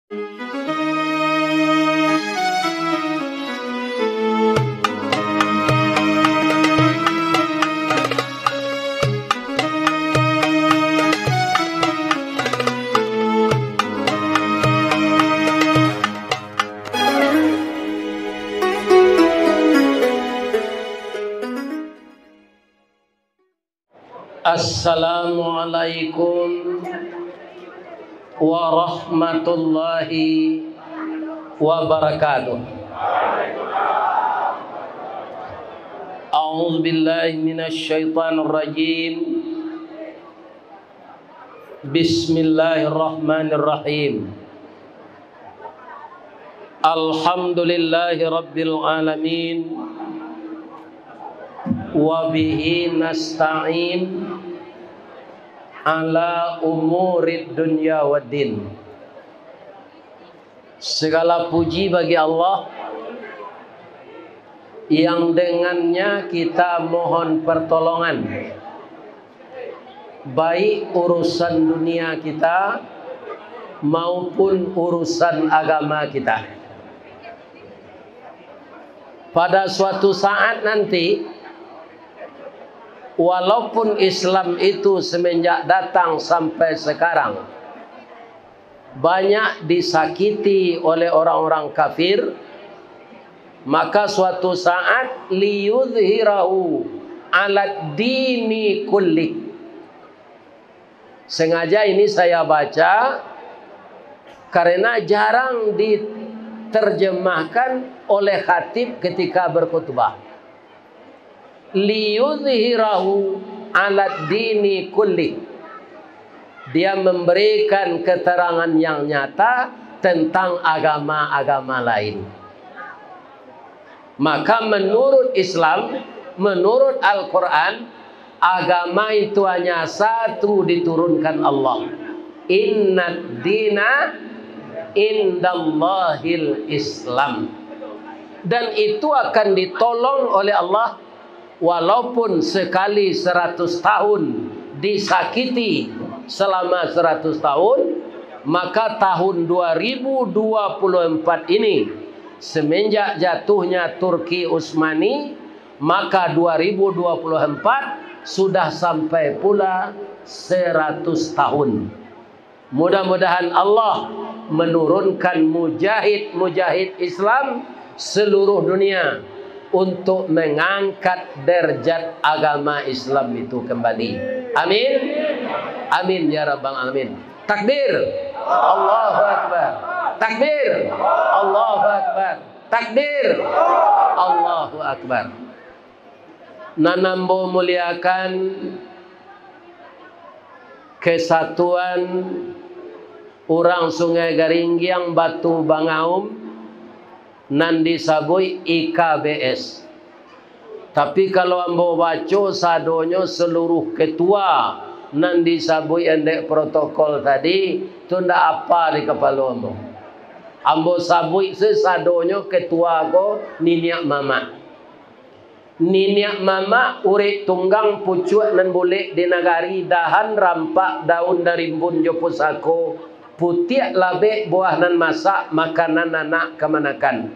Assalamualaikum warahmatullahi wabarakatuh. A'udzu billahi minasy syaithanir rajim. Bismillahirrahmanirrahim. Alhamdulillahi rabbil alamin. Wa bihi nasta'in ala umurid dunya waddin. Segala puji bagi Allah yang dengannya kita mohon pertolongan, baik urusan dunia kita maupun urusan agama kita. Pada suatu saat nanti, walaupun Islam itu semenjak datang sampai sekarang banyak disakiti oleh orang-orang kafir, maka suatu saat liyudhhirahu ala dini kulli. Sengaja ini saya baca karena jarang diterjemahkan oleh khatib ketika berkhutbah. Liyudhhirahu ala dini kulli. Dia memberikan keterangan yang nyata tentang agama-agama lain. Maka menurut Islam, menurut Al-Quran, agama itu hanya satu diturunkan Allah. Innad dina indallahil Islam. Dan itu akan ditolong oleh Allah. Walaupun sekali 100 tahun disakiti selama 100 tahun, maka tahun 2024 ini semenjak jatuhnya Turki Utsmani, maka 2024 sudah sampai pula 100 tahun. Mudah-mudahan Allah menurunkan mujahid-mujahid Islam seluruh dunia untuk mengangkat derajat agama Islam itu kembali. Amin. Amin ya rabbal alamin. Takbir. Allahu akbar. Takbir. Allahu akbar. Takbir. Allahu akbar. Nanambo muliakan kesatuan orang Sungai Garinggiang Batu Bangaum nan disabui IKBS. Tapi kalau ambo baca sadonyo seluruh ketua nan disabui endek protokol tadi, itu ndak apa di kepala ambo. Ambo sabui sesadonyo ketua ko Niniak Mama. Niniak Mama urip tunggang pucuak nan boleh di nagari dahan rampak daun dari rimbun jopusako. Putiak labek buah nan masak makanan anak kemanakan.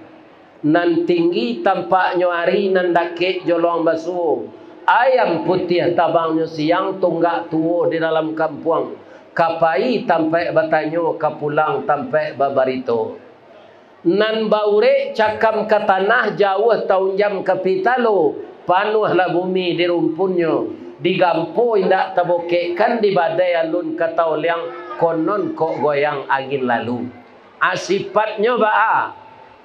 Nan tinggi tampak nyuari nan dakik jolong basuh. Ayam putih tabangnya siang tunggak tuwo di dalam kampung. Kapai tampak batanyo kapulang tampak babarito. Nan baure cakam ke tanah jauh tahun jam kapitalo. Panuhlah bumi di rumpunyo. Digampo indak tabokekkan di badai alun katauliang. Konon kok goyang angin lalu. Asifatnya ba'a.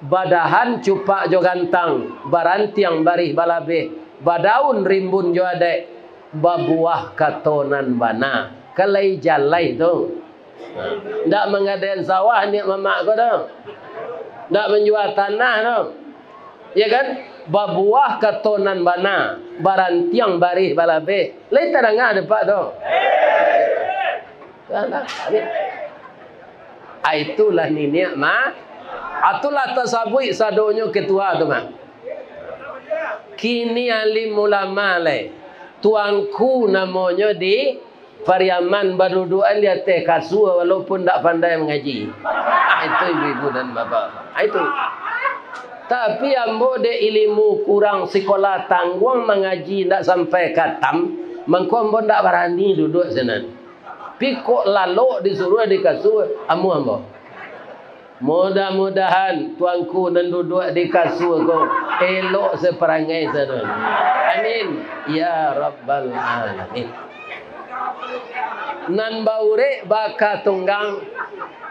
Badahan cupak jo gantang. Barantiang barih balabeh. Badaun rimbun jo adek. Babuah katonan bana. Kalai jalai tu. Ndak mengadain sawah ni mamak ko tu. Ndak menjual tanah tu. Ya kan? Babuah katonan bana. Barantiang barih balabeh. Lai tarangah depak tu. Itulah Niniak Ma. Itulah tasabui sadonyo ketua tu mah. Kini alim ulama le. Tuanku namanya di Pariaman Baduduan dia teh kasua walaupun tak pandai mengaji. Itu ibu-ibu dan bapak. Itu. Tapi ambo de ilmu kurang sekolah tangguang mengaji ndak sampai katam, mengko ambo ndak berani duduk sana. Piko lalu disuruh di kasur ambo. Mudah-mudahan tuanku dan duduk di kasur ko elok seperangai sana. Amin ya rabbal alamin. Nan baure baka tunggang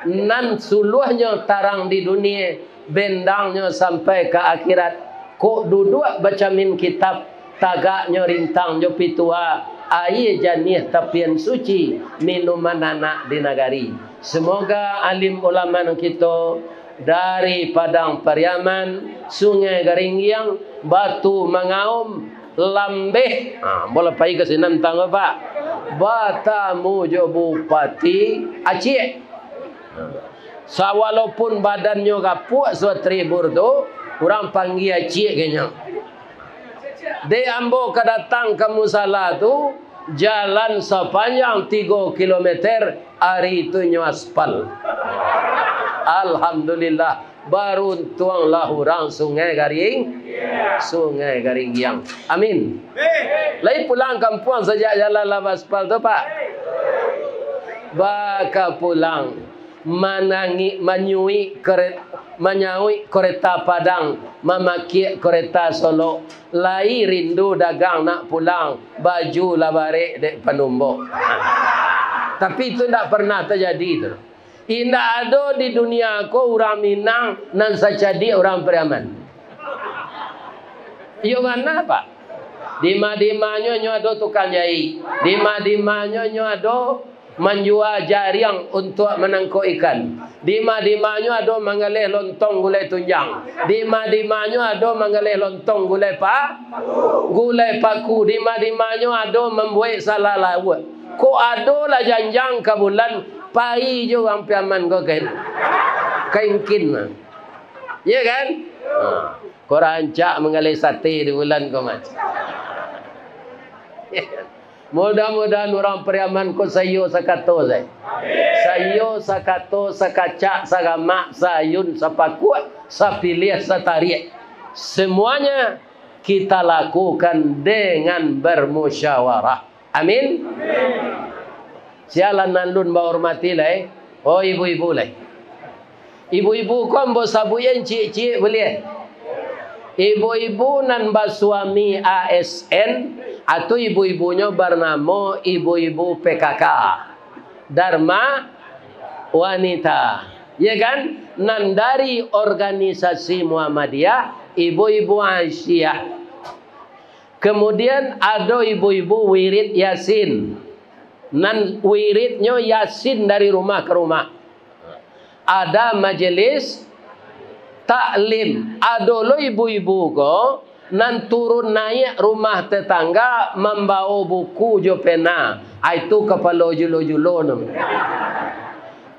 nan suluhnya tarang di dunia, bendangnya sampai ke akhirat. Kok duduk baca min kitab, tagaknya rintang jo pitua, air janih tapian suci, minuman anak di nagari. Semoga alim ulama kita dari Padang Pariaman, Sungai Garingiang, Batu Mangaum, Lambeh, boleh pergi ke sini tentang apa? Batamu jo Bupati Aceh. Walaupun badannya kapuk setribur tu, orang panggil Aceh kayaknya. De ambo kedatang ke musala tu, jalan sepanjang 3 kilometer, hari itu nyo aspal. Alhamdulillah, baru tuanglah orang Sungai Garing, Sungai Garingiang. Amin. Lai pulang kampung sejak jalan lama aspal tu pak. Baka pulang menyui kereta Padang, memaki kereta Solo. Lai rindu dagang nak pulang, baju lah balik dek penumbuk. Tapi itu tidak pernah terjadi tu. Tidak ada di dunia ko orang Minang nan sajadi orang Pariaman. Yo mana pak? Dima-dimanya nyo ada tukang jahit. Dima-dimanya nyo ada menjual jaring untuk menangkap ikan. Dima-dimanya ada mengalih lontong gulai tunjang. Dima-dimanya ada mengalih lontong gulai paku. Dima-dimanya ada membuat salah lawat. Ko ada lah janjang ke bulan pai jo orang Pariaman ko kainkin lah. Ya kan? Ko rancak mengalih sate di bulan ko mat. Mudah-mudahan orang Pariaman ko sayo sakato saya. Sayo sakato sakacak sagamak sayun sapakut sapilih satarik. Semuanya kita lakukan dengan bermusyawarah. Amin. Sialan nandun ba hormati lah. Oh ibu-ibu lah. Ibu-ibu ko ambo sabuyan cik-cik boleh. Ibu-ibu nan basuami ASN atau ibu-ibunya bernama ibu-ibu PKK, Dharma Wanita, ya kan? Nan dari organisasi Muhammadiyah, ibu-ibu Aisyah. Kemudian ada ibu-ibu wirid Yasin. Nan wiridnya Yasin dari rumah ke rumah. Ada majelis taklim. Ada lo ibu-ibu ko nan turun naik rumah tetangga membawa buku jo pena. Itu kepala julo-julo nam.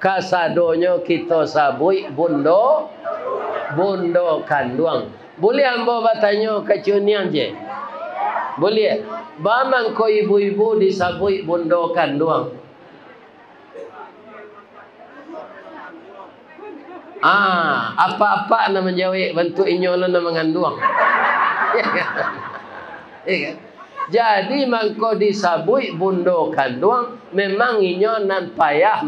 Kasadonya kita sabui bundo kanduang. Boleh ambo bertanya ke cunian je? Boleh. Bamang ko ibu-ibu disabui bundo kanduang. Apa-apa nama menjawab bentuk inyolan nama mengandung. Jadi mangko disabui bundo kanduang memang inyolan payah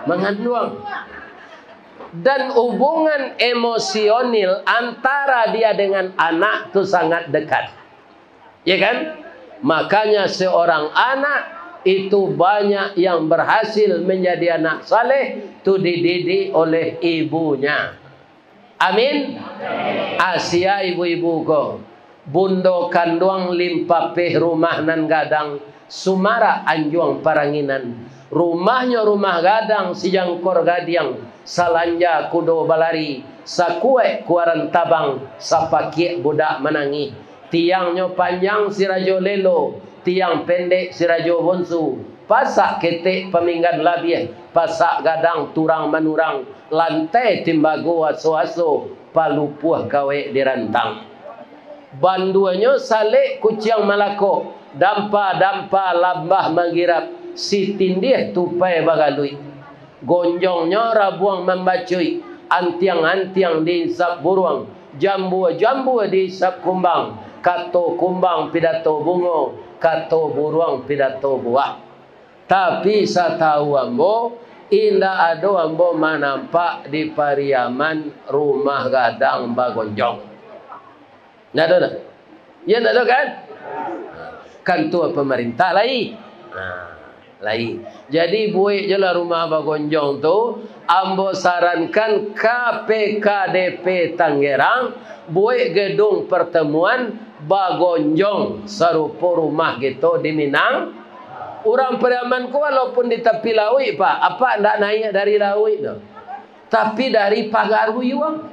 mengandung. Dan hubungan emosional antara dia dengan anak itu sangat dekat. Ya kan? Makanya seorang anak itu banyak yang berhasil menjadi anak saleh itu dididik oleh ibunya. Amin. Asia ibu-ibu ko bundo kanduang limpapeh rumah nan gadang Sumara Anjuang Paranginan. Rumahnya rumah gadang sijangkor gadiang salanja kudo balari sakue kuaran tabang sapakie budak menangi. Tiangnya panjang sirajo lelo, tiang pendek sirajo bonsu. Pasak ketek peminggan labieh, pasak gadang turang manurang, lantai timbago aso-aso, palupuh kawe dirantang. Banduannya salek kuciang malako, dampa-dampa lambah manggirap, si tindih tupai bagalui. gonjongnya rabuang membacui, antiang-antiang dihisap burung, jambu-jambu dihisap kumbang, kato kumbang pidato bungo, kato burung pidato buah. Tapi saya tahu ambo, indah ado ambo manampak di Pariaman rumah gadang bagonjong. Nggak ada dah? Ya nggak ada kan? Kan tua pemerintah lain. Lain. Jadi buik je lah rumah bagonjong tu, ambo sarankan KPKDP Tangerang buik gedung pertemuan bagonjong serupa rumah gitu di Minang. Orang Pariaman ku walaupun di tepi laut pak, apa ndak naik dari laut tu, tapi dari Pagaruyuang.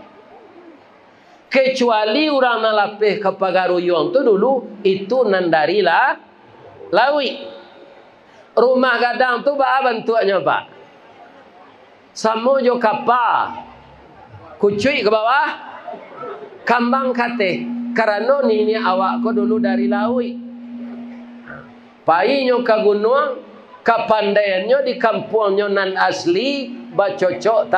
Kecuali orang nalapih ke Pagaruyuang tu dulu itu nan dari laut. Rumah gadang tu apa bentuknya pak? Samo jo kapal, kucui ke bawah, kambang kate. Karena ni awak ko dulu dari laut. Painyo ke gunung, kapandaiannya di kampungnya nan asli, bacocok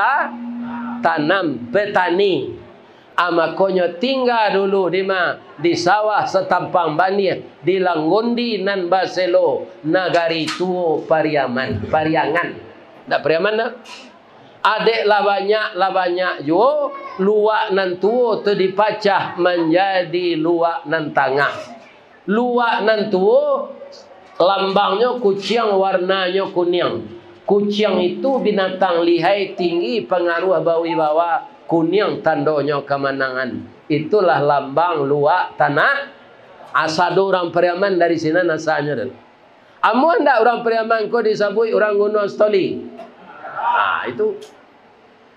tanam petani. Amakonyo tinggal dulu di sawah setampang banir di Langgondi nan Baselo nagari tuo Pariangan. Tak Pariaman dah. Adek lah banyak jo luak nan tuo tu dipacah menjadi luak nan tengah. Luak nan tuo lambangnya kucing warnanya kuning. Kucing itu binatang lihai tinggi pengaruh bawi-bawa kuning tandonya kemenangan. Itulah lambang luak tanah. Asado orang Pariaman dari sini nasanya. Amun ndak orang Pariaman ko disebut orang Gunung Stoli. Itu.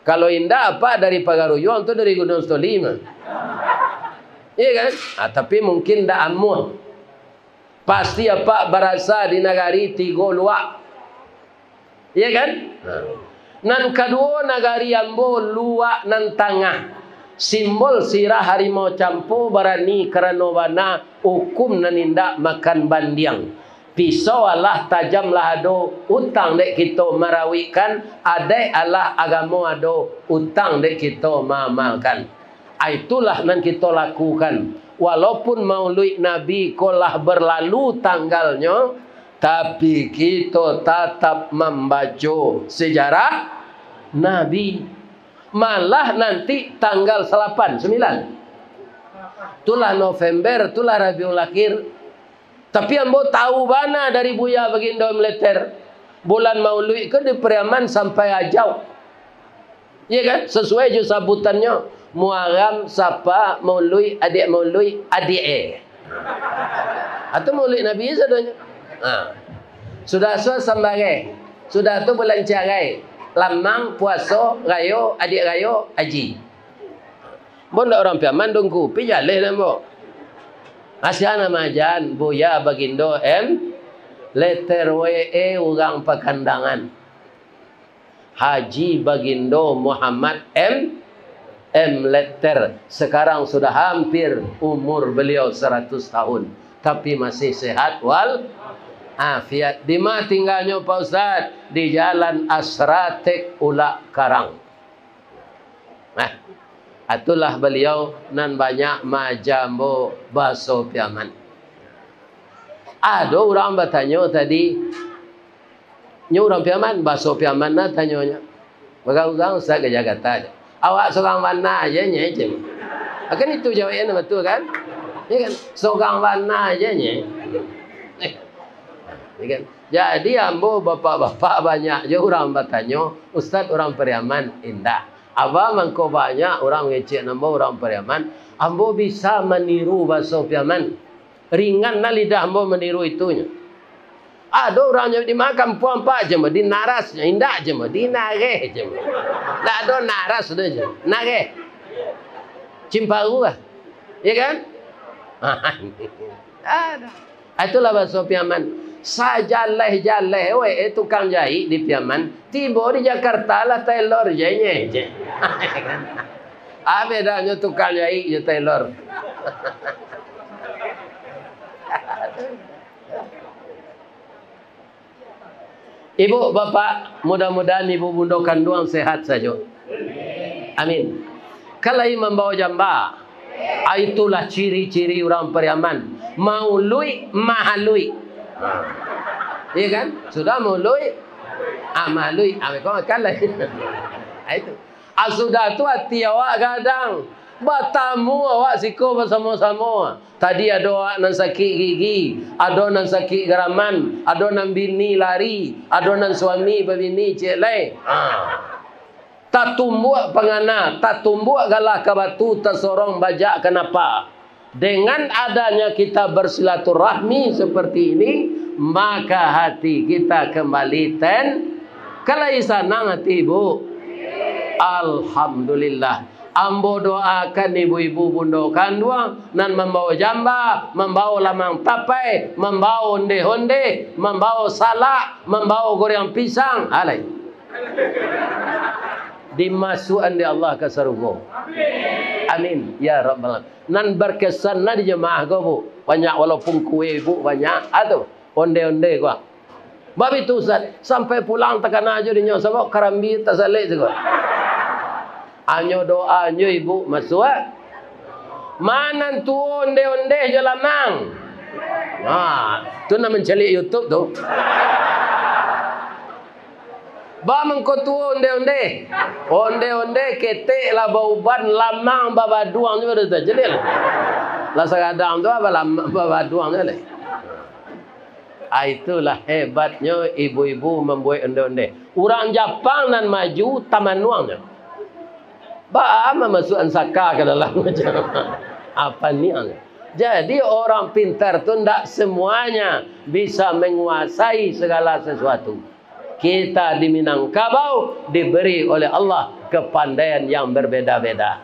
Kalau indah apa dari Pagaruyuang tu dari Gunung Stoli mah. Iya kan? Tapi mungkin ndak amun. Pasti apa berasa di negari tigo luak. Iya kan? Nan kedua nagari ambo luak nan tengah. Simbol sirah harimau campu berani kerana wana hukum nan indak makan bandiang. Pisau Allah tajam lah ado utang dek kita merawikan. Adai Allah agama ado utang dek kita mamalkan. Itulah nan kita lakukan. Walaupun maulid Nabi kolah berlalu tanggalnya, tapi kita tetap membaca sejarah Nabi. Malah nanti tanggal 8, 9. Itulah November, itulah Rabiul Akhir. Tapi ambo tahu bana dari Buya Bagindo Militer. Bulan Maulid ke di Pariaman sampai Ajau. Iya kan? Sesuai je sabutannya. Muharram, Sapa, Maulid, adik Maulid, adik atau Maulid Nabi sadanya. Sudah sambarai. Sudah tu bulan carai. Lamang, puasa, rayo, adik rayo, haji. Bon dak orang Pariaman dongku, pi jaleh dah bo. Asyana majan Buya Bagindo Letter WE orang Pakandangan. Haji Bagindo Muhammad Letter. Sekarang sudah hampir umur beliau 100 tahun. Tapi masih sehat wal afiat. Di mana tinggalnya Pak Ustaz? Di Jalan Asratek Ulak Karang. Itulah beliau nan banyak majambo baso Pariaman. Ada orang bertanya tadi, nya orang Pariaman baso Pariaman na tanyanya. Bagang-bagang Ustaz ke Jakarta. Awak seorang mana aja nya je. Kan itu jawabnya betul kan? Ya kan? Seorang mana aja nya. Ya kan? Jadi ambo bapak-bapak banyak je orang bertanya, Ustaz orang Pariaman indah. Abang mangko banyak orang ngecek nama orang Pariaman, ambo bisa meniru bahasa Pariaman. Ringan na lidah ambo meniru itunya. Ada orang yang dimakan puan pak je mah, di narasnya indah je mah, di nareh je mah. Tak ada naras sudah je, nareh. Cimparu lah. Ya kan? Ada. Itulah bahasa Pariaman. Sajaleh tukang jahit di Pariaman, tiba di Jakarta lah tailor je. Apa bedanya tukang jahit je tailor? Ibu, bapak, mudah-mudahan ibu bunda kandung sehat saja. Amin. Kalau membawa jamba, itulah ciri-ciri orang Pariaman. Mau lui, mahalui. Iya kan? Sudah mau lui, amalui. Kau makan lah. Itu. Sudah tu hati awak kadang. Batamu awak siko bersama-sama. Tadi ada awak nan sakit gigi, ada nan sakit geraman, ada nan bini lari, ada nan suami berbini cik lain. Tak tumbuk pengana, tak tumbuk galah ke batu, tersorong bajak kenapa? Dengan adanya kita bersilaturahmi seperti ini, maka hati kita kembali kalau senang hati ibu. Alhamdulillah. Ambo doakan ibu-ibu bunda kandung nan membawa jamba, membawa lamang tapai, membawa onde-onde, membawa salak, membawa goreng pisang, alai. Dimasukkan di Allah ke surga. Amin ya rabbal alamin. Nan berkesan na di jemaah go bu. Banyak walaupun kue bu banyak atau onde-onde gua. Babi tu Ustaz, sampai pulang tekan aja di nyo sebab karambi tak salik juga. Anyo doa anyo ibu masuk. Mana tu onde-onde je lamang. Tu nak mencari YouTube tu. Ba mengko tu onde-onde. Onde-onde ketek lah bauban lamang babaduang je dah jelil. Lah segadang tu apa lamang babaduang je leh. Itulah hebatnya ibu-ibu membuat onde-onde. Orang Jepang nan maju tamanuangnya. Ba memasukkan saka ke dalam macam apa ni? Jadi orang pintar tu tidak semuanya bisa menguasai segala sesuatu. Kita di Minangkabau diberi oleh Allah kepandaian yang berbeda-beda.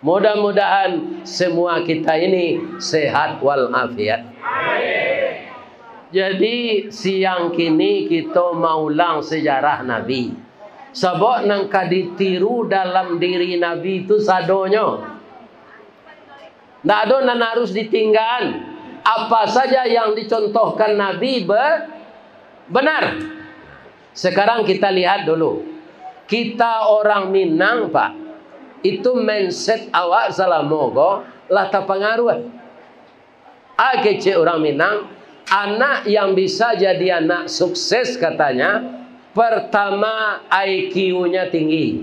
Mudah-mudahan semua kita ini sehat walafiat. Jadi siang kini kita mau ulang sejarah Nabi. Sebab nang ditiru dalam diri Nabi itu sadonya. Tak ada nan harus ditinggal. Apa saja yang dicontohkan Nabi benar. Sekarang kita lihat dulu. Kita orang Minang Pak. Itu mindset awak salah mogo. Lah terpengaruh. Kece orang Minang. Anak yang bisa jadi anak sukses katanya. Pertama IQ-nya tinggi.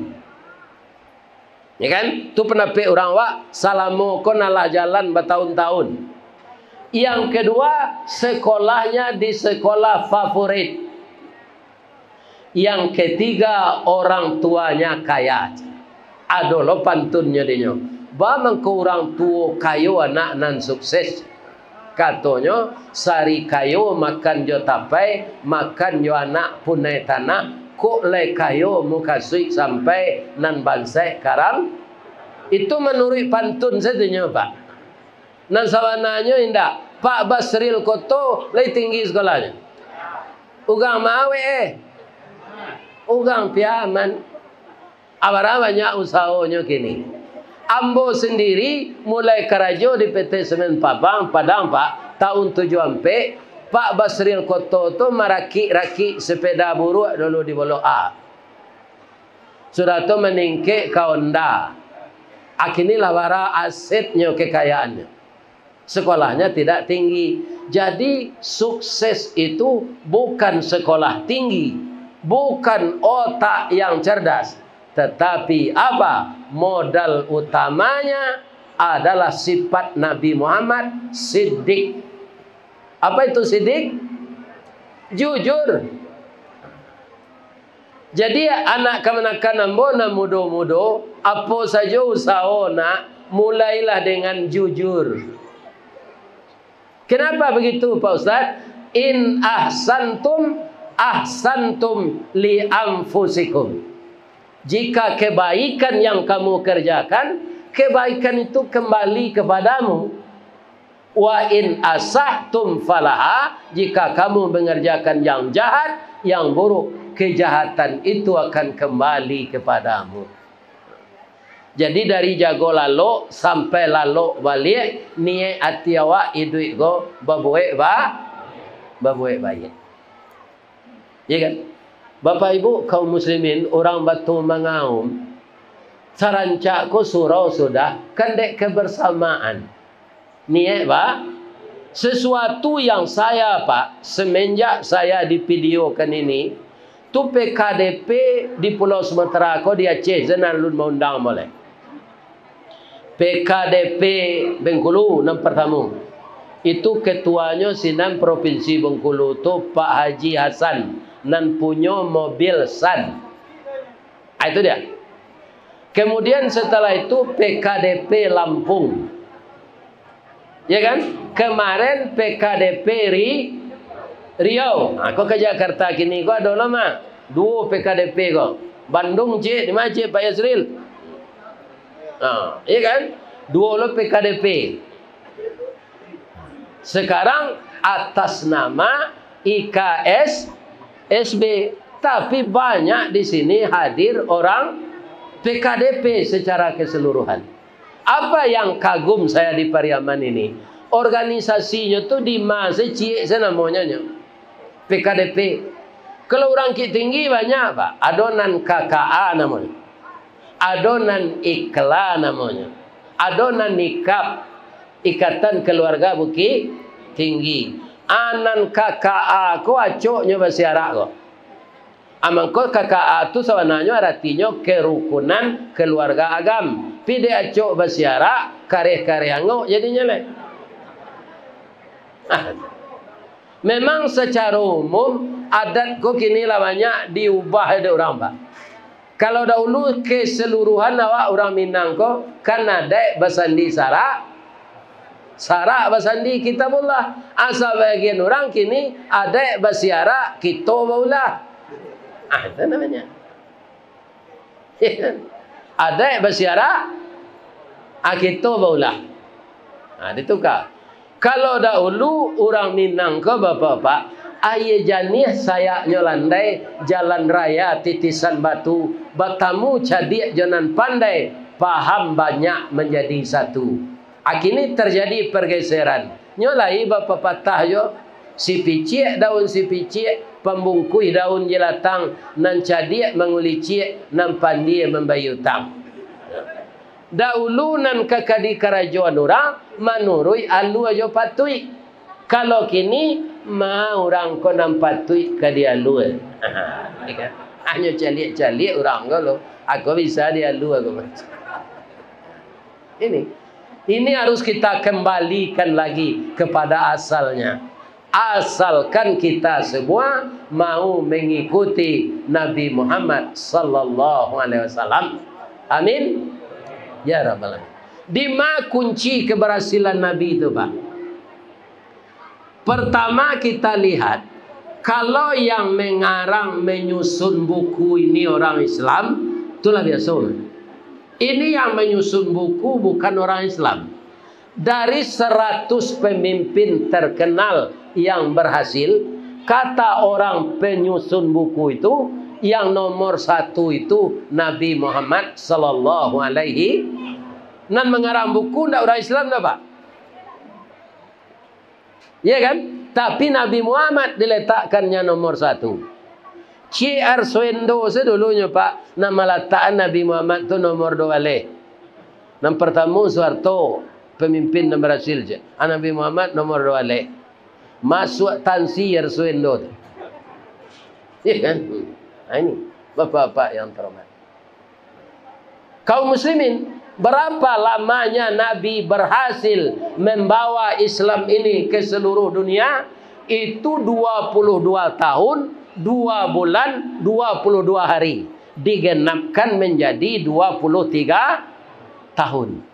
Ya kan? Tu pendapat orang wak salamo kon ala jalan bertahun-tahun. Yang kedua, sekolahnya di sekolah favorit. Yang ketiga, orang tuanya kaya. Adalah pantunnya dia. Ba mengko orang tua kayo anak nan sukses. Katanya sari kayo makan jo tapai, makan jo anak punai tanah, kok le kayo mukasui sampai nan bansai karang. Itu menurut pantun satunya Pak. Nan sawananya indah. Pak Basril Koto le tinggi sekolahnya. Ugang mawe ugang piaman. Abara banyak usahanya kini. Ambo sendiri mulai kerajo di PT Semen Padang Pak tahun 74. Pak Basril Koto tu maraki-raki sepeda buruk dulu di Bolo A. Sudah tu meningke kaunda. Akinilah wara asetnya kekayaannya. Sekolahnya tidak tinggi. Jadi sukses itu bukan sekolah tinggi, bukan otak yang cerdas. Tetapi apa? Modal utamanya adalah sifat Nabi Muhammad siddiq. Apa itu siddiq? Jujur. Jadi anak kemenakan ambona mudo-mudo, apa saja usaha nak mulailah dengan jujur. Kenapa begitu Pak Ustaz? In ahsantum li anfusikum. Jika kebaikan yang kamu kerjakan, kebaikan itu kembali kepadamu. Wa in asahtum falaha. Jika kamu mengerjakan yang jahat, yang buruk, kejahatan itu akan kembali kepadamu. Jadi dari jago lalu sampai lalu balik, niat hati awak hidup go babuek baik. Ya kan? Bapak Ibu kaum muslimin, orang Batu Mangaum, sarancak ko surau sudah, kendek kebersamaan. Ni Pak, sesuatu yang saya Pak, semenjak saya di videokan ini, tu PKDP di Pulau Sumatera ko di Aceh, Zenan Lun Maundang boleh. PKDP Bengkulu, yang pertama. Itu ketuanya Sinan Provinsi Bengkulu tu Pak Haji Hasan nan punya mobil SAN. Itu dia. Kemudian setelah itu PKDP Lampung. Ya kan? Kemarin PKDP Riau. Aku ke Jakarta kini kau ada lama. 2 PKDP kau. Bandung di mana Pak Yasril? Ya kan? 2 lo PKDP. Sekarang atas nama IKSSB, tapi banyak di sini hadir orang PKDP secara keseluruhan. Apa yang kagum saya di Pariaman ini, organisasinya tuh di masjid namanya PKDP. Kalau orang Ki Tinggi banyak Pak, adonan KKA namanya, adonan Ikla namanya, adonan nikab, Ikatan Keluarga Bukit Tinggi. Anan KKA ko acoknya bahasa Arab ko. Amangko KKA tu sebenarnya artinya kerukunan keluarga agam. Pide acok bahasa Arab kareh-kareh angok jadinya le. Memang secara umum adat ko kini lah banyak diubah ada orang Pak. Kalau dahulu keseluruhan awak orang Minang ko kan ada basandi Sarak. Sarak basandi kitabullah. Asal bagian orang kini ada basiara kitabullah. Itu namanya. Ada basiara kitabullah. Ditukar. Kalau dahulu orang Minang ke bapak-bapak, aye janih saya nyolandai jalan raya titisan batu, batamu cadik jonan pandai, paham banyak menjadi satu. Kini terjadi pergeseran. Nyolai bapak patah yo, si picik daun si picik, pembungkui daun jelatang, nan cadik mengulicik, nan pandi membayutang. Dahulu nan kakadi kerajaan orang, manurui alu aja patui. Kalau kini, mau orang ko nan patui ke dia alu. Hanya calik-calik orang kalau aku bisa dia alu aku macam. Ini harus kita kembalikan lagi kepada asalnya. Asalkan kita semua mau mengikuti Nabi Muhammad sallallahu alaihi wasallam. Amin. Ya Rabbal alamin. Di mana kunci keberhasilan Nabi itu, Pak? Pertama kita lihat, kalau yang mengarang menyusun buku ini orang Islam, itulah biasa. Ini yang menyusun buku bukan orang Islam. Dari 100 pemimpin terkenal yang berhasil, kata orang penyusun buku itu, yang nomor 1 itu Nabi Muhammad sallallahu alaihi. Nan mengarang buku ndak orang Islam dah Pak. Ya kan? Tapi Nabi Muhammad diletakkannya nomor 1. C.R. Swendo sedulunya Pak, nama letakkan Nabi Muhammad tu nomor 2 leh. Yang pertama Soeharto, pemimpin yang berhasil je. Nabi Muhammad nomor 2 leh. Masuk Tan C.R. Swendo tu. Ya kan? Ini bapak-bapak yang terhormat. Kaum muslimin, berapa lamanya Nabi berhasil membawa Islam ini ke seluruh dunia? Itu 22 tahun, 2 bulan, 22 hari. Digenapkan menjadi 23 tahun.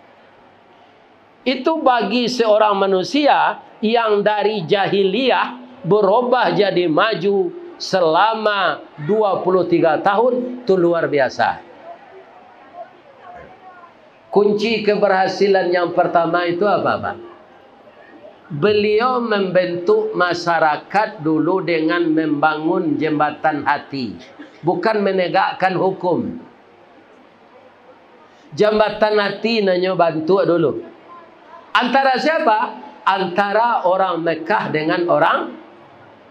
Itu bagi seorang manusia yang dari jahiliyah berubah jadi maju selama 23 tahun, itu luar biasa. Kunci keberhasilan yang pertama itu apa, Pak? Beliau membentuk masyarakat dulu dengan membangun jembatan hati, bukan menegakkan hukum. Jembatan hati nanya bantu dulu. Antara siapa? Antara orang Mekah dengan orang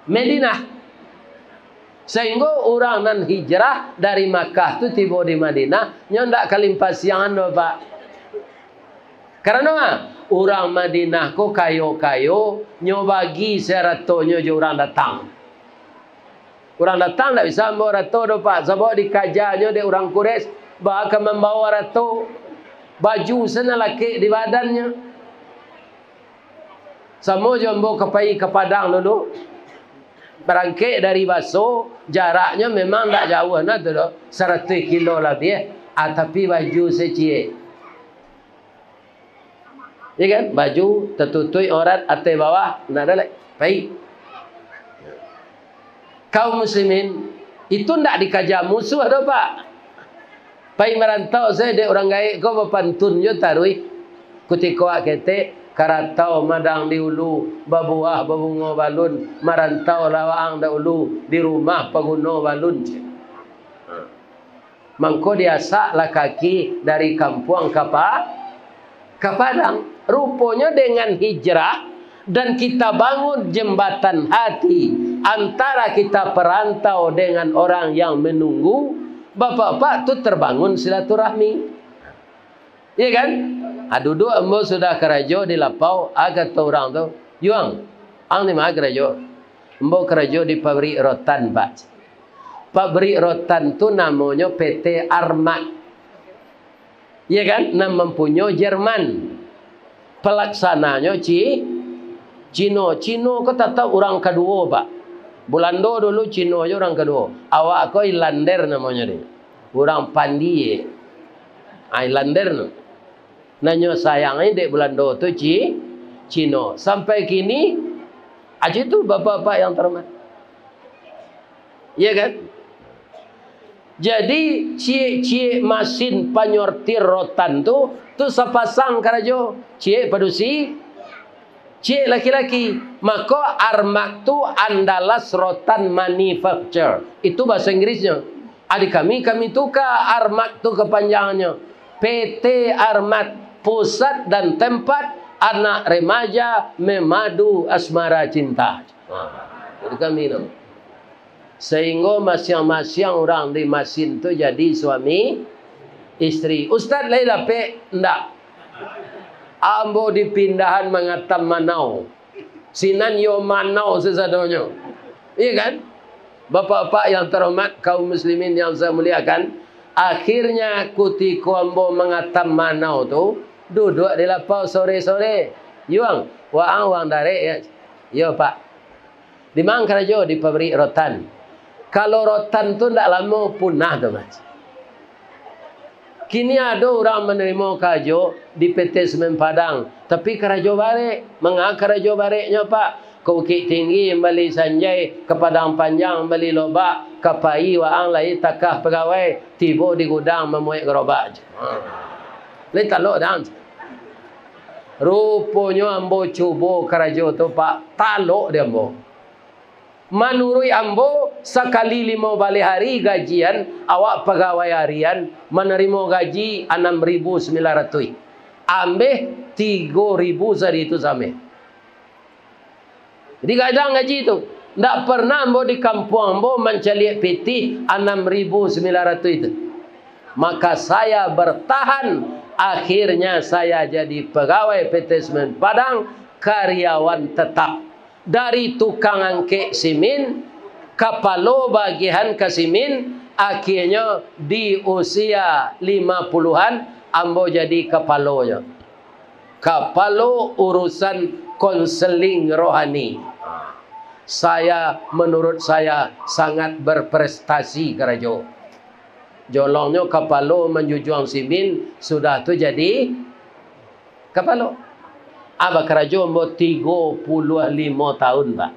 Madinah. Sehingga orang nan hijrah dari Makkah tu tiba di Madinah, nyo ndak kalimpasian do Pak. Karena orang Madinah ko kayo-kayo, nyo bagi seratonyo je orang datang. Orang datang tak bisa membawa rato do Pak. Sebab dikajarnya dia orang Quraisy bahkan membawa rato, baju sana laki di badannya. Sama jombo ke Padang dulu. Berangkit dari Baso, jaraknya memang tak jauh nah tu 100 kilo lebih. Tapi baju secie. Ya kan? Baju tertutup orang atas bawah, nak ada lagi. Baik. Kaum muslimin itu ndak dikajar musuh dah Pak. Pai merantau saya de orang gaib ko bapantun yo tarui. Kutika kete karatau madang di ulu, babuah babungo balun, marantau lawaang da ulu, di rumah paguno balun. Mangko diasak lah kaki dari kampung ke Padang. Rupanya dengan hijrah dan kita bangun jembatan hati antara kita perantau dengan orang yang menunggu, bapak-bapak tu terbangun silaturahmi. Iya kan? Duduk ambo sudah kerajo di Lapau, agak tu orang tu, yuang, ang ni mah kerajo. Ambo kerajo di pabrik rotan, Pak. Pabrik rotan tu namanya PT Armat. Iya kan? Nama mempunyai Jerman. Pelaksananya Cino kau tak tahu orang kedua Pak. Belanda dulu, Cino aja orang kedua. Awak kau Islander namanya dia. Orang Pandie. Islander no. Nanya sayangnya dek Belanda tu Cino. Sampai kini aja tu bapak-bapak yang terhormat. Iya kan? Jadi cie mesin penyortir rotan tu sepasang karajo. Cie padusi, cie laki-laki. Maka Armak tu Andalas Rotan Manufacture. Itu bahasa Inggrisnya. Adik kami tukar Armak tu kepanjangannya. PT Armat, pusat dan tempat anak remaja memadu asmara cinta. Jadi kami no. Sehingga masing-masing orang di mesin tu jadi suami istri. Ustaz lain lapik ndak. Ambo dipindahan mengatam Manau. Sinan yo Manau sesadonyo. Iya kan? Bapak-bapak yang terhormat, kaum muslimin yang saya muliakan, akhirnya ketika ambo mengatam Manau tu duduk di Lapau sore-sore. Yuang, wang dari ya. Yo Pak. Di mana kerja di pabrik rotan. Kalau rotan tu ndak lama punah tu Mas. Kini ada orang menerima kajo di PT Semen Padang. Tapi kerajo balik. Mengapa kerajo baliknya Pak? Ke Bukit Tinggi, beli Sanjay. Ke Padang Panjang, beli lobak. Ke Pai, waang lai takah pegawai. Tiba di gudang memuik gerobak. Lai taluk dan. Rupanya ambo cuba kerajo tu Pak. Taluk dia ambo. Menurut ambo sekali 5 balik hari gajian awak pegawai harian menerima gaji 6.900. Ambil 3.000 sehari itu sampai. Jadi kadang gaji itu tidak pernah ambo di kampung ambo mencari PT 6.900 itu. Maka saya bertahan. Akhirnya saya jadi pegawai PT Semen Padang, karyawan tetap. Dari tukang angkek simin, kapalo bagian ke simin, akhirnya di usia 50-an, ambo jadi kapalonya. Kapalo urusan konseling rohani. Menurut saya sangat berprestasi kerajo. Jolongnya kapalo menjujuang simin, sudah tu jadi kapalo. Abah kerajo mau 35 tahun Pak.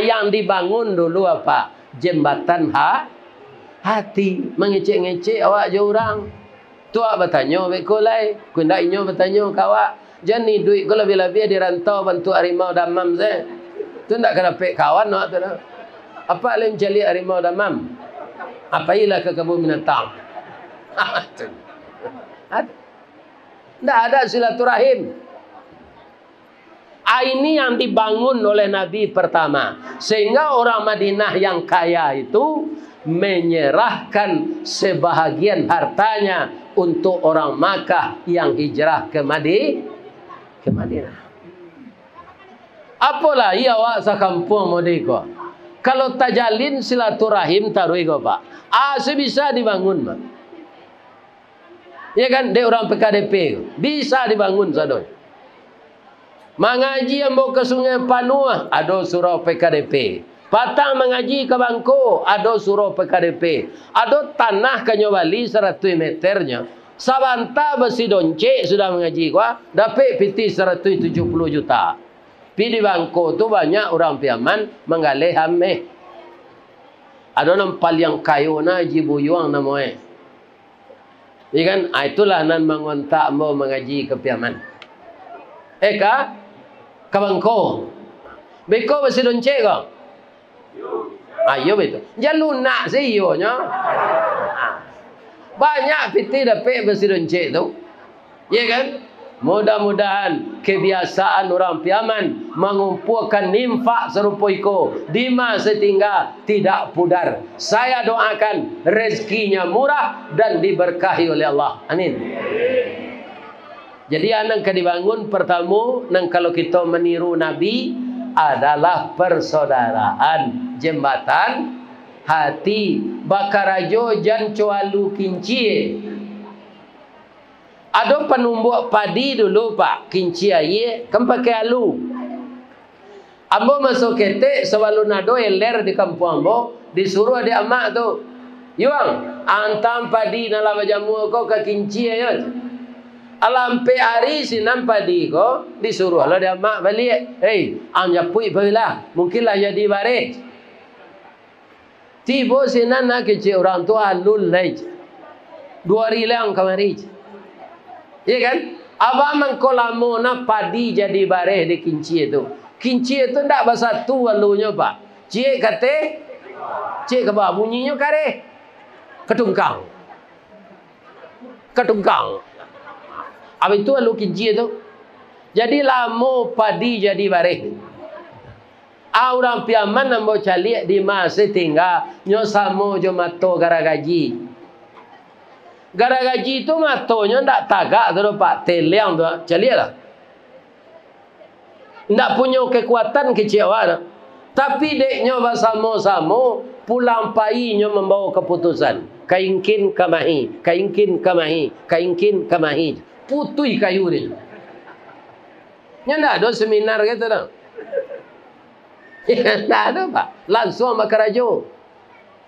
Yang dibangun dulu apa? Jembatan hati. Mengecek-ngecek awak je orang. Tu awak bertanya bekulai. Kundak inyo bertanya kawak. Jadi duit ko lebih-lebih di rantau bantu harimau damam saya. Tu ndak kena pek kawan awak tu. Apa lem cari harimau damam? Apa ilah ke kebun binatang? Ndak ada silaturahim. Ini yang dibangun oleh Nabi pertama. Sehingga orang Madinah yang kaya itu menyerahkan sebahagian hartanya untuk orang Makkah yang hijrah ke Madinah. Apalah ia awak sakampung modeko. Kalau tajalin silaturahim taruh iko pak. Sebisa dibangun pak. Ya kan, dia orang PKDP bisa dibangun sadoi. Mengaji yang mau ke Sungai Panua, ada surau PKDP. Patang mengaji ke Bangko, ada surau PKDP. Ada tanah Kanyobali 100 meternya. Sabanta besi donce sudah mengaji kuah, dapat piti 170 juta. Pi di Bangko tu banyak orang piaman menggalih hameh. Ada nampal yang kayu na jibuyuang namanya. Ya kan, itulah nan mengontak mau mengaji ke piaman. Ke Bangko. Beko besi donce kau. Ayo betul. Jangan lunak seyonya. Banyak piti dapat besi donce tu. Ya kan? Mudah-mudahan kebiasaan orang piaman mengumpulkan infak serupa iko di masa tinggal tidak pudar. Saya doakan rezekinya murah dan diberkahi oleh Allah. Amin. Jadi anak dibangun pertama nang kalau kita meniru Nabi adalah persaudaraan, jembatan hati. Bakarajo jan coalu kincie. Ada penumbuk padi dulu pak, kinci aye, kan pakai alu. Ambo masuk ketek selalu nado eler di kampung ambo, disuruh adik amak tu, yuang, antam padi nala jamu ko ke kinci aye. Alampe hari sinam padi ko, disuruh lo adik amak balik, anjapui bela, mungkinlah jadi baris. Tibo sinan nak kecil orang tua lul lej, 2 rilang kemari. Ya kan? Abang mengkolamu na padi jadi bareh di kinci itu. Kinci itu tak bahasa tu walunya pak. Cik kate, cik kebah bunyinya kare. Ketungkang. Abang itu walu kinci itu. Jadi lamo padi jadi bareh. Orang piaman nambo calik di masa tinggal nyosamo jo mato garagaji. Garagaji itu matonya ndak tagak tu pak, teliang tu, calilah. Ndak punya kekuatan kecewa. Tapi deknya bersama-sama pulang painya membawa keputusan. Kaingkin kamahi, kaingkin kamahi, kaingkin kamahi. Putui kayu dia. Nya ndak ada seminar gitu dah. Ndak ada pak, langsung sama kerajo.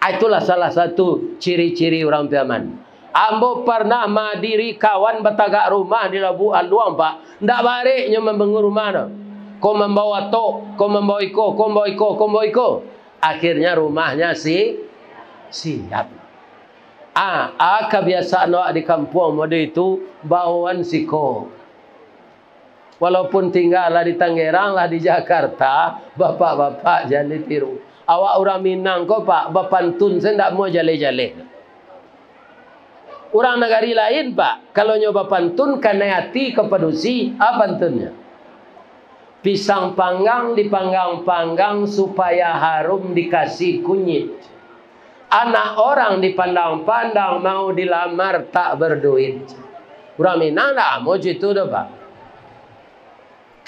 Itulah salah satu ciri-ciri orang piaman. Ambo pernah madiri kawan batagak rumah di Labu Aluang pak. Ndak baliknya membangun rumah no. Kau membawa tok, kau membawa iko. Akhirnya rumahnya siap. Kebiasaan di kampung mode itu bawaan siko. Walaupun tinggal lah di Tangerang lah di Jakarta, bapak-bapak jangan ditiru. Awak orang Minang kau pak, bapantun saya ndak mau jale-jale. Orang negari lain pak, kalau nyoba pantun karena hati kepedusi, apa pantunnya? Pisang panggang dipanggang-panggang supaya harum dikasih kunyit. Anak orang dipandang-pandang mau dilamar tak berduit. Orang Minang lah mau gitu dah pak.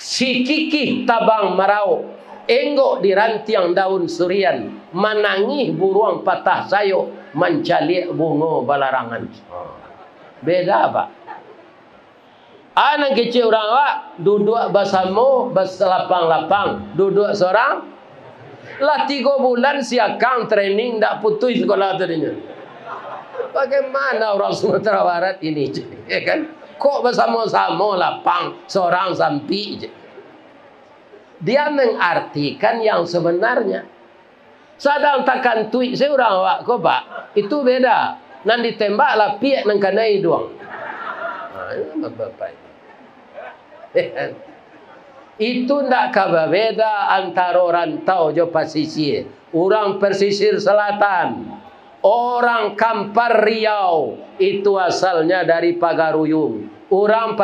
Si kiki tabang marau, enggok di rantiang daun surian, manangih buruang patah sayuk, mencalik bunga balarangan. Beda pak. Anak kecil orang awak duduk bersama berselapang-lapang, duduk seorang. Lah 3 bulan siakang training tak putus sekolah tadinya. Bagaimana orang Sumatera Barat ini, ya kan? Kok bersama-sama lapang seorang sampi. Dia mengartikan yang sebenarnya. Sadang takkan tuik saya orang awak kau pak. Itu beda. Nan ditembak lah piak nang kanai doang. Bapak. Itu ndak kabar beda antara rantau jo pesisir. Orang pesisir selatan. Orang Kampar Riau. Itu asalnya dari Pagaruyung. Orang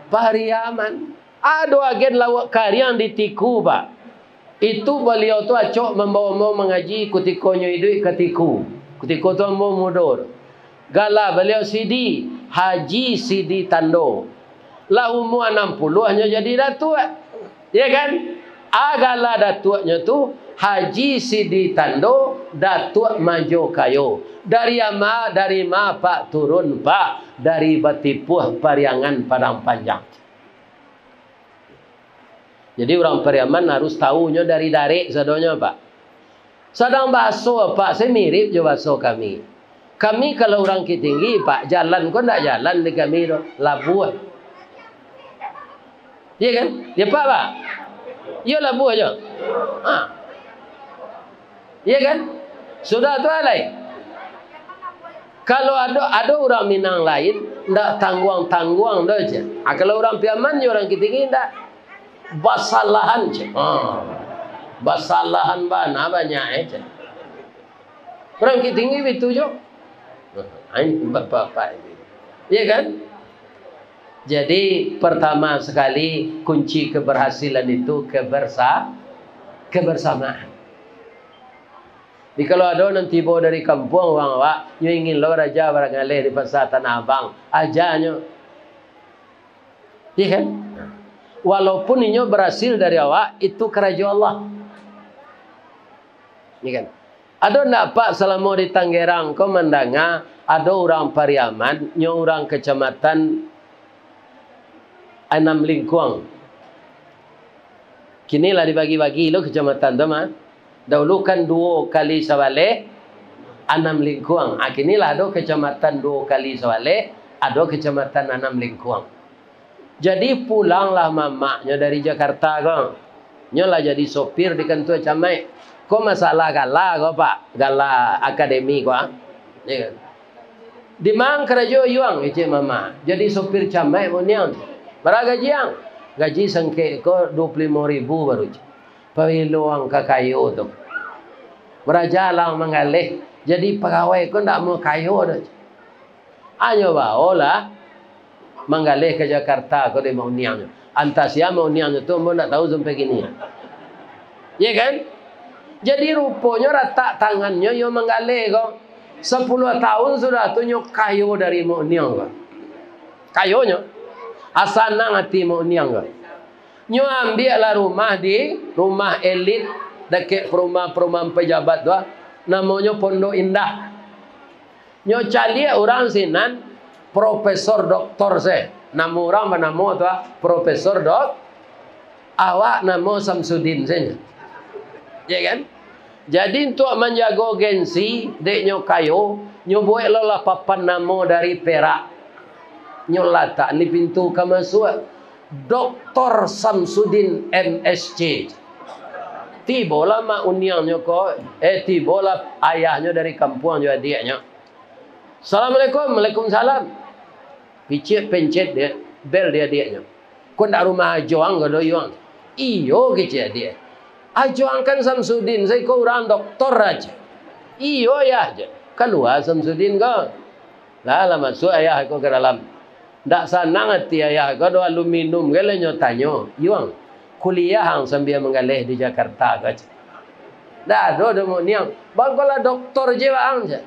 Pariaman. Ada agen lawak karya yang ditiku, Pak. Itu beliau tu acok membawa mengaji kutikonyo hidup ketiku. Kutiko tu mau mudur. Gala beliau Sidi Haji Sidi Tando. Lah umur 60 hanya jadi datuk. Ya kan? Agala datuknya tu Haji Sidi Tando Datuk Majo Kayo. Dari ma Pak turun Pak dari Batipuh Pariangan Padang Panjang. Jadi orang Pariaman harus tahunya dari darik sadonya Pak. Sedang baso Pak, saya mirip je baso kami. Kami kalau orang Kitinggi Pak, jalan kok tak jalan di kami tu, labuh. Iya kan? Ya Pak. Ya labuh aja. Iya kan? Sudah tu alai. Kalau ada orang Minang lain, ndak tangguang-tangguang dah je. Kalau orang Pariaman, orang Kitinggi ndak. Basalahan je. Basalahan bana banyak je. Orang Kitinggi itu je. Ini bapak-bapak ini. Ya kan? Jadi pertama sekali kunci keberhasilan itu kebersamaan. Jadi kalau ada nanti bawa dari kampung orang awak, you ingin lo raja barangkali di pasar Tanah Abang, ajanya. Ya kan? Walaupun inyo berhasil dari awak, itu kerajaan Allah. Ini kan? Ada nak Pak selama di Tangerang kau mendanga ada orang Pariaman, nyo orang kecamatan Anam Lingkuang. Kini lah dibagi-bagi lo kecamatan tu mah. Dahulu kan 2 kali Sawale, Anam Lingkuang. Kini lah ada kecamatan 2 kali Sawale, ada kecamatan Anam Lingkuang. Jadi pulanglah mamaknya dari Jakarta kau. Nyo lah jadi sopir di kantor camai. Kau masalah gala kau Pak, gala akademi kau. Ya kan? Di mang kerja yuang ece mama. Jadi sopir camai mau niang. Berapa gaji yang? Gaji sengke kau 25.000 baru. Pawiluang kakayo tu. Berajalang mengalih. Jadi pegawai kau ndak mau kayo dah. Anyo baolah. Menggalih ke Jakarta kau dia mau niang. Antasia mau niang tu mau nak tahu sampai gini. Ya kan? Jadi rupanya rata tangannya yo menggalih kau. 10 tahun sudah tu nyo kayo dari mau niang kau. Kayonya asana ngati mau niang kau. Nyo ambillah rumah elit dekat perumahan pejabat tu. Namanya Pondok Indah. Nyo cari orang sinan Profesor Doktor saya. Nama orang nama tu Profesor Dok. Awak nama Samsudin saja. Ya kan? Jadi untuk menjaga gengsi deknya kayo, nyo buat lah papan nama dari Perak. Nyo letak ni pintu ke masuk. Dr. Samsudin MSc. Tibalah mak uniangnya ko, tibalah ayahnya dari kampung juga adiknya. Assalamualaikum, Waalaikumsalam. Pencet dia, bel dia adiknya. Kau nak rumah ajuang ke doyuang? Iyo kecil dia. Ajuang kan Samsudin, saya kau orang doktor aja. Iyo ya aja. Keluar Samsudin kau. Lah masuk ayah kau ke dalam. Tak senang hati ayah kau do aluminium ke lenyo tanyo. Yuang kuliah hang sambil mengalih di Jakarta kau. Dah do demo niang. Bangkola doktor je bang je.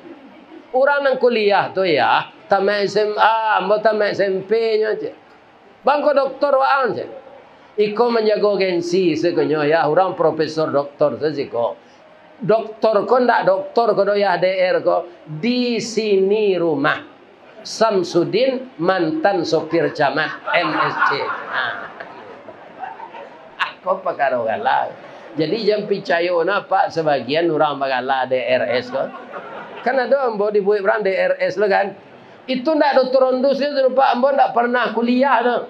Orang yang kuliah tu ya, tamat SMA, ambo tamat SMP nya je. Bangko doktor waan je. Iko menjaga gengsi sekonyo ya, orang profesor doktor sesiko. Doktor ko ndak doktor ko do ya DR ko di sini rumah. Samsudin mantan sopir camat MSc. Kau pakar gala. Jadi jam picayo na Pak sebagian orang bagala DRS ko. Kan ada ambo dibuat berang DRS lah kan. Itu ndak doktor ondus itu Pak ambo ndak pernah kuliah dah.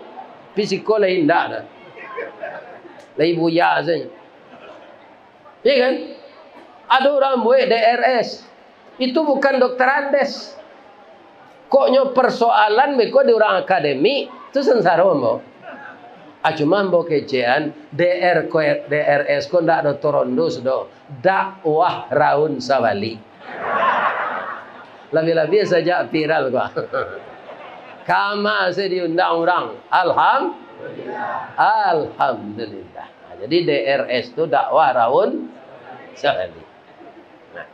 Fisiko lain ndak dah. Lai buya saja. Ya kan? Ada orang buat DRS. Itu bukan dokter Andes. Koknya persoalan beko di orang akademi itu sengsara ambo. Cuma ambo kecean DRS ko ndak doktor ondus do. Dakwah Raun Sawali. Lebih-lebih saja viral gua. Kama saya diundang orang. Alhamdulillah. Alhamdulillah. Nah, jadi DRS itu dakwah Raun Salih. Nah.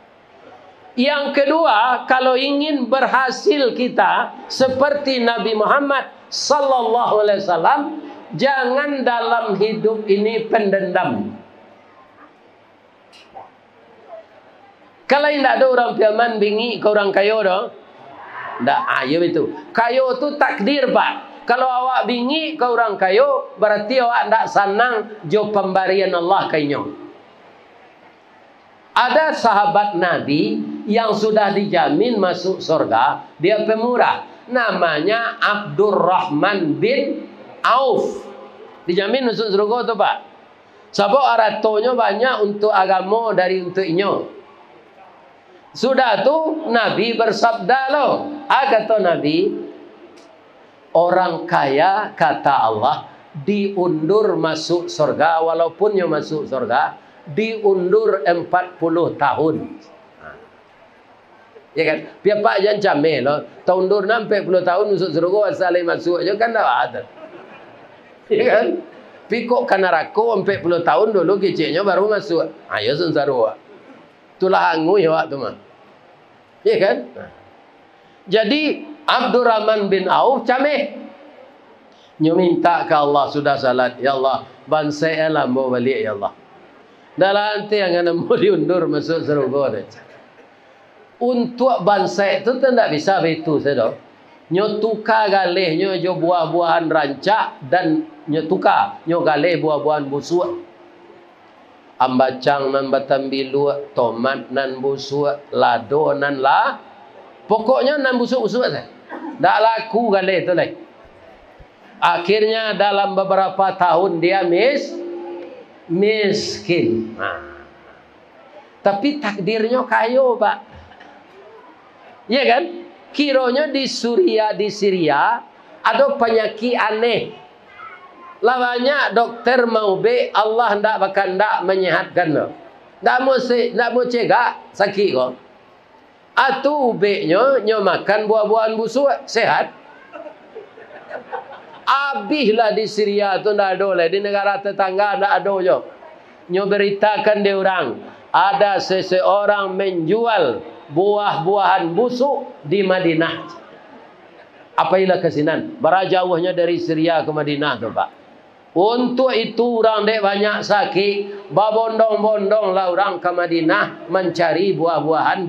Yang kedua, kalau ingin berhasil kita seperti Nabi Muhammad sallallahu alaihi wasallam, jangan dalam hidup ini pendendam. Kalau tidak ada orang piaman bingi ke orang kayo dah. Tak, ya itu. Kayo tu takdir, Pak. Kalau awak bingi ke orang kayo, berarti awak tak senang jo pemberian Allah kayaknya. Ada sahabat Nabi yang sudah dijamin masuk surga, dia pemurah. Namanya Abdurrahman bin Auf. Dijamin masuk surga tu, Pak. Sebab aratonya banyak untuk agama dari untuk inyo. Sudah tu Nabi bersabda loh. Kata Nabi, orang kaya kata Allah diundur masuk surga, walaupun yang masuk surga diundur 40 tahun. Ya kan? Biar Pak jangan camel loh. Taundur 40 tahun masuk surga asal masuk aja kan tak ada. Ya kan? Pikok kan neraka 40 tahun dulu kecilnya baru masuk. Ayo sensara. Itulah angui awak tu mah. Ya kan? Jadi Abdurrahman bin Auf cameh. Nyo minta ke Allah sudah salat, ya Allah, bansai lah mau balik ya Allah. Dalam nanti yang ana mau diundur masuk surga deh. Untuk bansai itu tidak bisa begitu saja. Nyo tukar galih nyo jo buah-buahan rancak dan nyo tukar nyo galih buah-buahan busuk. Ambacang nan batambilu, tomat nan busuk, lado nan lah. Pokoknya nan busuk-busuk saja. Tak laku galih tu lah. Akhirnya dalam beberapa tahun dia miskin. Tapi takdirnya kayo, Pak. Ya kan? Kiranya di Syria ada penyakit aneh. Lawanya dokter mau be, Allah hendak bakal hendak menyehatkan. Tak mau cegah sakit kok. Atau be-nya nyo makan buah-buahan busuk sehat. Habislah di Syria tu ndak ada lah, di negara tetangga ndak ada jo. Nyo beritakan dia orang, ada seseorang menjual buah-buahan busuk di Madinah. Apa ilah kesinan? Berjauhnya dari Syria ke Madinah tu, Pak. Untuk itu orang dek banyak sakit, babondong-bondong lah orang ke Madinah mencari buah-buahan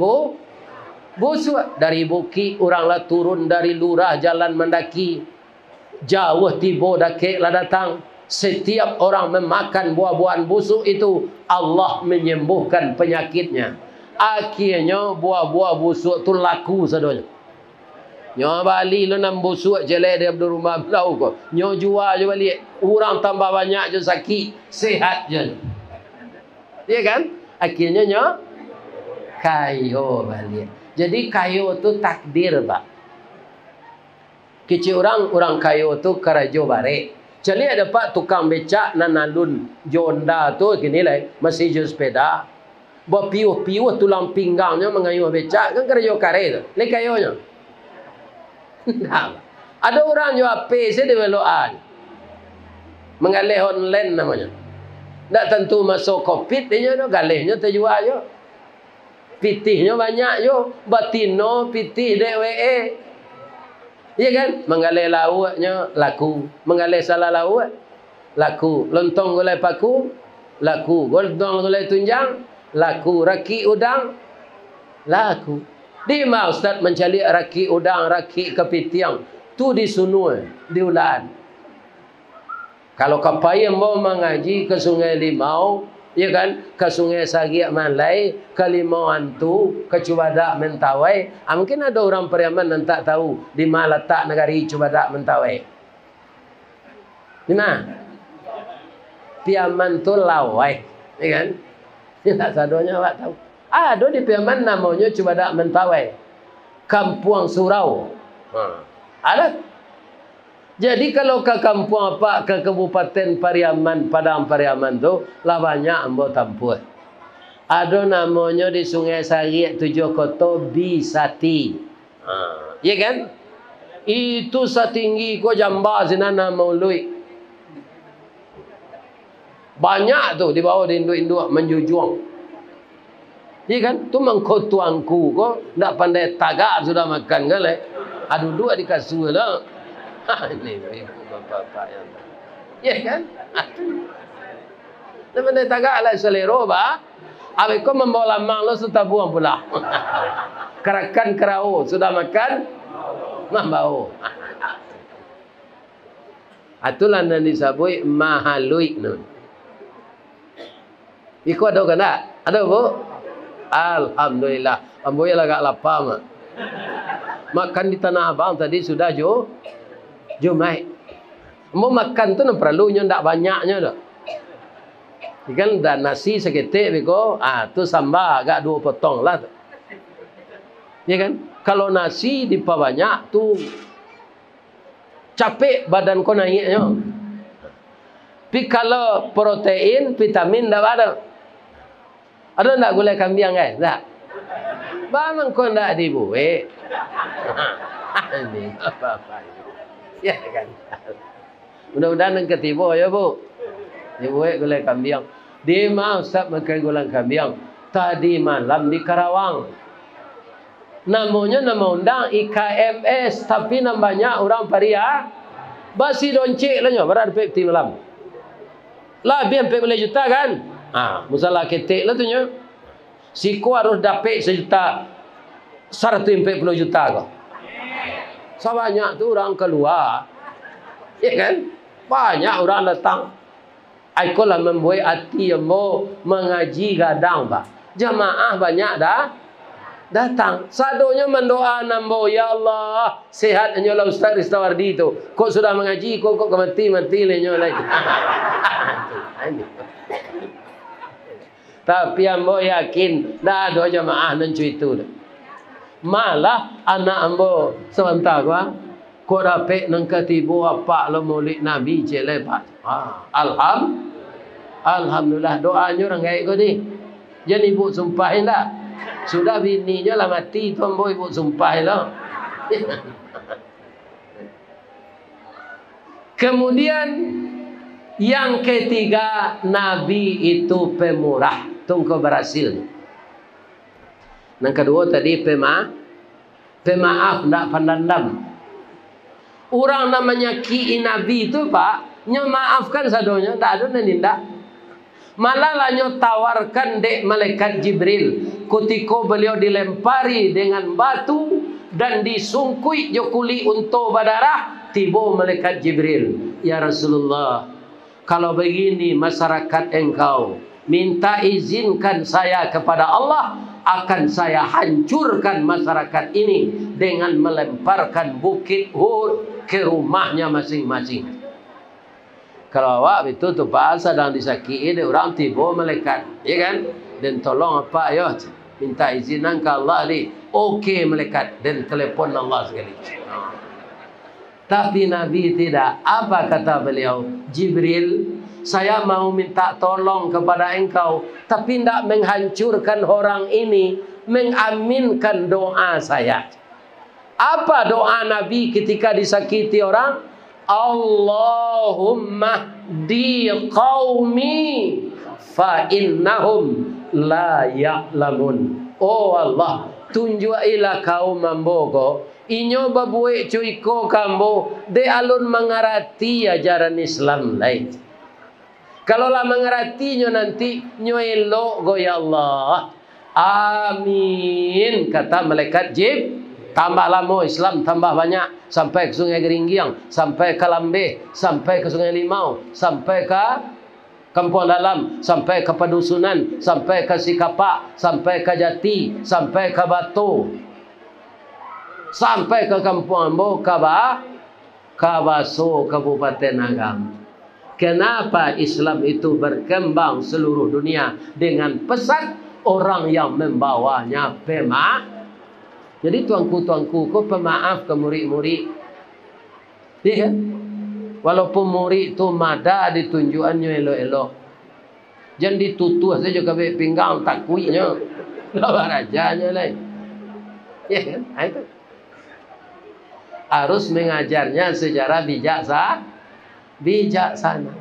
busuk. Dari bukit orang lah turun dari lurah jalan mendaki. Jauh tiba dakik lah datang. Setiap orang memakan buah-buahan busuk itu, Allah menyembuhkan penyakitnya. Akhirnya buah-buah busuk tu laku sadonya. Nyo balik lu nam busuk jelek dia dari rumah belau ko. Nyo jual je balik. Orang tambah banyak je sakit, sehat je. Ya kan? Akhirnya nyo kayo balik. Jadi kayo tu takdir, Pak. Kecil orang kayo tu karajo bare. Jadi ada Pak tukang becak nanalun jonda tu gini lah, masih je sepeda. Berpiuh-piuh tulang pinggangnya mengayuh becak kan karajo kare tu. Le kayonya. Nah, ada orang jual HP saya developan mengalih online namanya. Tak tentu masuk COVID dia tu galihnya terjual je. Pitihnya banyak je, batino pitih DWE. Ya kan? Mengalih lauknya laku, mengalih salah lauk laku, lontong gulai paku laku, lontong gulai tunjang laku, raki udang laku. Di mana Ustaz mencari raki udang, raki kepitiang. Tu di sunui, di ulaan. Kalau kapai yang mau mengaji ke Sungai Limau, ya kan? Ke Sungai Sagiak Malai, ke Limau Hantu, ke Cubadak Mentawai. Mungkin ada orang Pariaman yang tak tahu di mana letak negari Cubadak Mentawai. Di mana? Piaman tu Lawai, ya kan? Ini tak sadonya awak tahu. Ada di Piaman namanya Cubadak Mentawai, Kampung Surau. Ada. Jadi kalau ke kampung apa, ke Kabupaten Pariaman, Padang Pariaman tu lah banyak ambo tampur. Ada namanya di Sungai Sagiak Tujuh Koto Bisati. Ya kan? Itu setinggi ko jamba sinana maului. Banyak tu di bawah induk-induk menjujung. Iya kan? Tu mengkotuangku kok ndak pandai tagak sudah makan kali. Aduh dua di kasur lah. Ini ibu bapak yang. Iya kan? Ndak pandai tagak lah selero ba. Habis kau membawa lamang lo sudah buang pula. Kerakan kerau sudah makan membau. Atulah nan disebut mahalui nun. Iko ada kan tak? Ada bu? Alhamdulillah. Amboy agak lapar mak. Makan di Tanah Abang tadi sudah Jumai. Mau makan tu nak perlunya ndak banyaknya dah. Ikan dan nasi seketik beko, tu sambal agak 2 potong lah. Ya kan? Kalau nasi diperbanyak tu capek badan kau naiknya. Tapi kalau protein, vitamin dah ada. Ada tak gulai kambing kan? Tak. Bang kau tak dibuat. Ini apa-apa. Ya kan? Mudah-mudahan yang ketiba ya bu. Dibuat gulai kambing. Di mana Ustaz makan gulai kambing? Tadi malam di Karawang. Namanya nama undang IKMS. Tapi namanya orang Paria. Basi doncik lah nyo. Berada di malam. Lah biar 40 juta kan? Masalah ketik lah tu nyo. Siku harus dapat 1 juta 140 juta kau. Sebanyak tu orang keluar. Ya kan? Banyak orang datang. Aku lah membuat hati yang mau mengaji gadang pak. Jamaah banyak dah datang. Sadonya mendoa nambo, ya Allah sehat nyolah Ustaz Ristawardi tu. Kok sudah mengaji kok mati le nyolah. Tapi ambo yakin dah ada jamaah nancu itu. Malah anak ambo sebentar ko dapat nang ketibu apa lo maulid Nabi je lepas. Alhamdulillah doanya orang baik ko ni. Jadi ibu sumpahin dah. Sudah bininya lah mati tu ambo ibu sumpahin lah. Kemudian yang ketiga, Nabi itu pemurah. Tunggu berhasil. Yang kedua tadi pemaaf, tidak pandandam. Orang namanya ki Nabi itu pak, nyo maafkan sadonya, tak ada nindak. Malah lah nyo tawarkan dek malaikat Jibril. Ketika beliau dilempari dengan batu dan disungkui jokuli untuk berdarah, tiba malaikat Jibril. Ya Rasulullah, kalau begini masyarakat engkau, minta izinkan saya kepada Allah, akan saya hancurkan masyarakat ini dengan melemparkan bukit Uhud ke rumahnya masing-masing. Kalau awak itu tu pak sedang disakiti dia orang tiba malaikat, ya kan? Dan tolong apa ya? Minta izinan ke Allah ni. Okey malaikat dan telefon Allah sekali. Tapi Nabi tidak. Apa kata beliau? Jibril, saya mau minta tolong kepada engkau, tapi tidak menghancurkan orang ini, mengaminkan doa saya. Apa doa Nabi ketika disakiti orang? Allahumma di qaumi fa innahum la ya'lamun. Oh Allah, tunjukilah kaum mambogo inyo babuik cuiko kambo de alun mengerti ajaran Islam lain. Kalau lah mengertinya nanti nyo elok go ya Allah. Amin kata malaikat Jibril. Tambah lama Islam tambah banyak sampai ke Sungai Geringgiang, sampai ke Lambe, sampai ke Sungai Limau, sampai ke Kampung Dalam, sampai ke Padusunan, sampai ke Sikapak, sampai ke Jati, sampai ke Batu, sampai ke Kampung Ambo, Kabaso, Kabupaten Agam. Kenapa Islam itu berkembang seluruh dunia dengan pesat orang yang membawanya pemaaf. Jadi tuanku-tuanku, kau pemaaf ke murid-murid. Iya kan? Walaupun murid itu mada ditunjukannya elok-elok. Jangan ditutuh saja ke pinggang takwinya. Lawan rajanya lain. Iya kan? Itu. Harus mengajarnya secara bijaksana.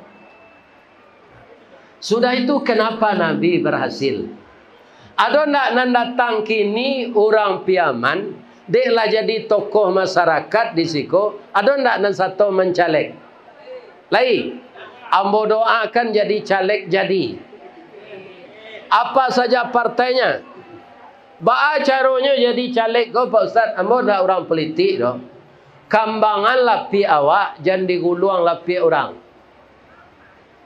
Sudah itu kenapa Nabi berhasil? Ada nak nan datang kini orang piaman, deklah jadi tokoh masyarakat di siko. Ada nak nan satu mencalek? Lai, ambo doakan jadi caleg jadi. Apa saja partainya? Ba'a caranya jadi caleg kau Pak Ustaz? Ambo dah orang politik doh. Kambangan lapi awak, jangan diguluang lapi orang.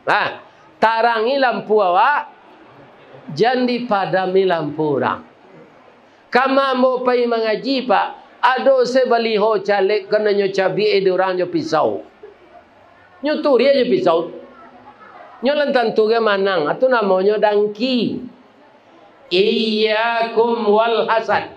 Nah, tarangi lampu awak, jangan dipadami lampu orang. Kama mau pergi mengaji Pak, ado se baliho caleg kena nyo cabi orang nyo pisau. Nyo turi aja pisau. Nyo lantan tu ke manang, atau namanya dangki. Iyyakum wal hasad,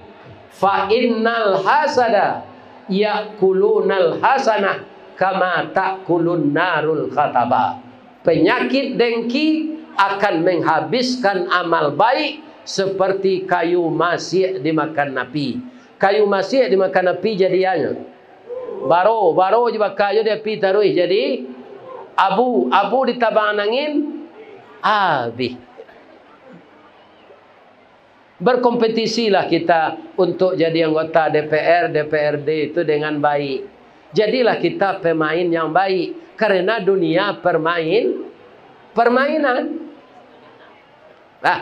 fa innal hasada yakulunal hasanah kama takulun narul khataba. Penyakit dengki akan menghabiskan amal baik seperti kayu masih dimakan napi. Kayu masih dimakan napi jadiannya baro juga kayu dia pi taruh jadi abu ditabang angin habis. Berkompetisilah kita untuk jadi anggota DPR, DPRD itu dengan baik. Jadilah kita pemain yang baik. Karena dunia permainan. Nah,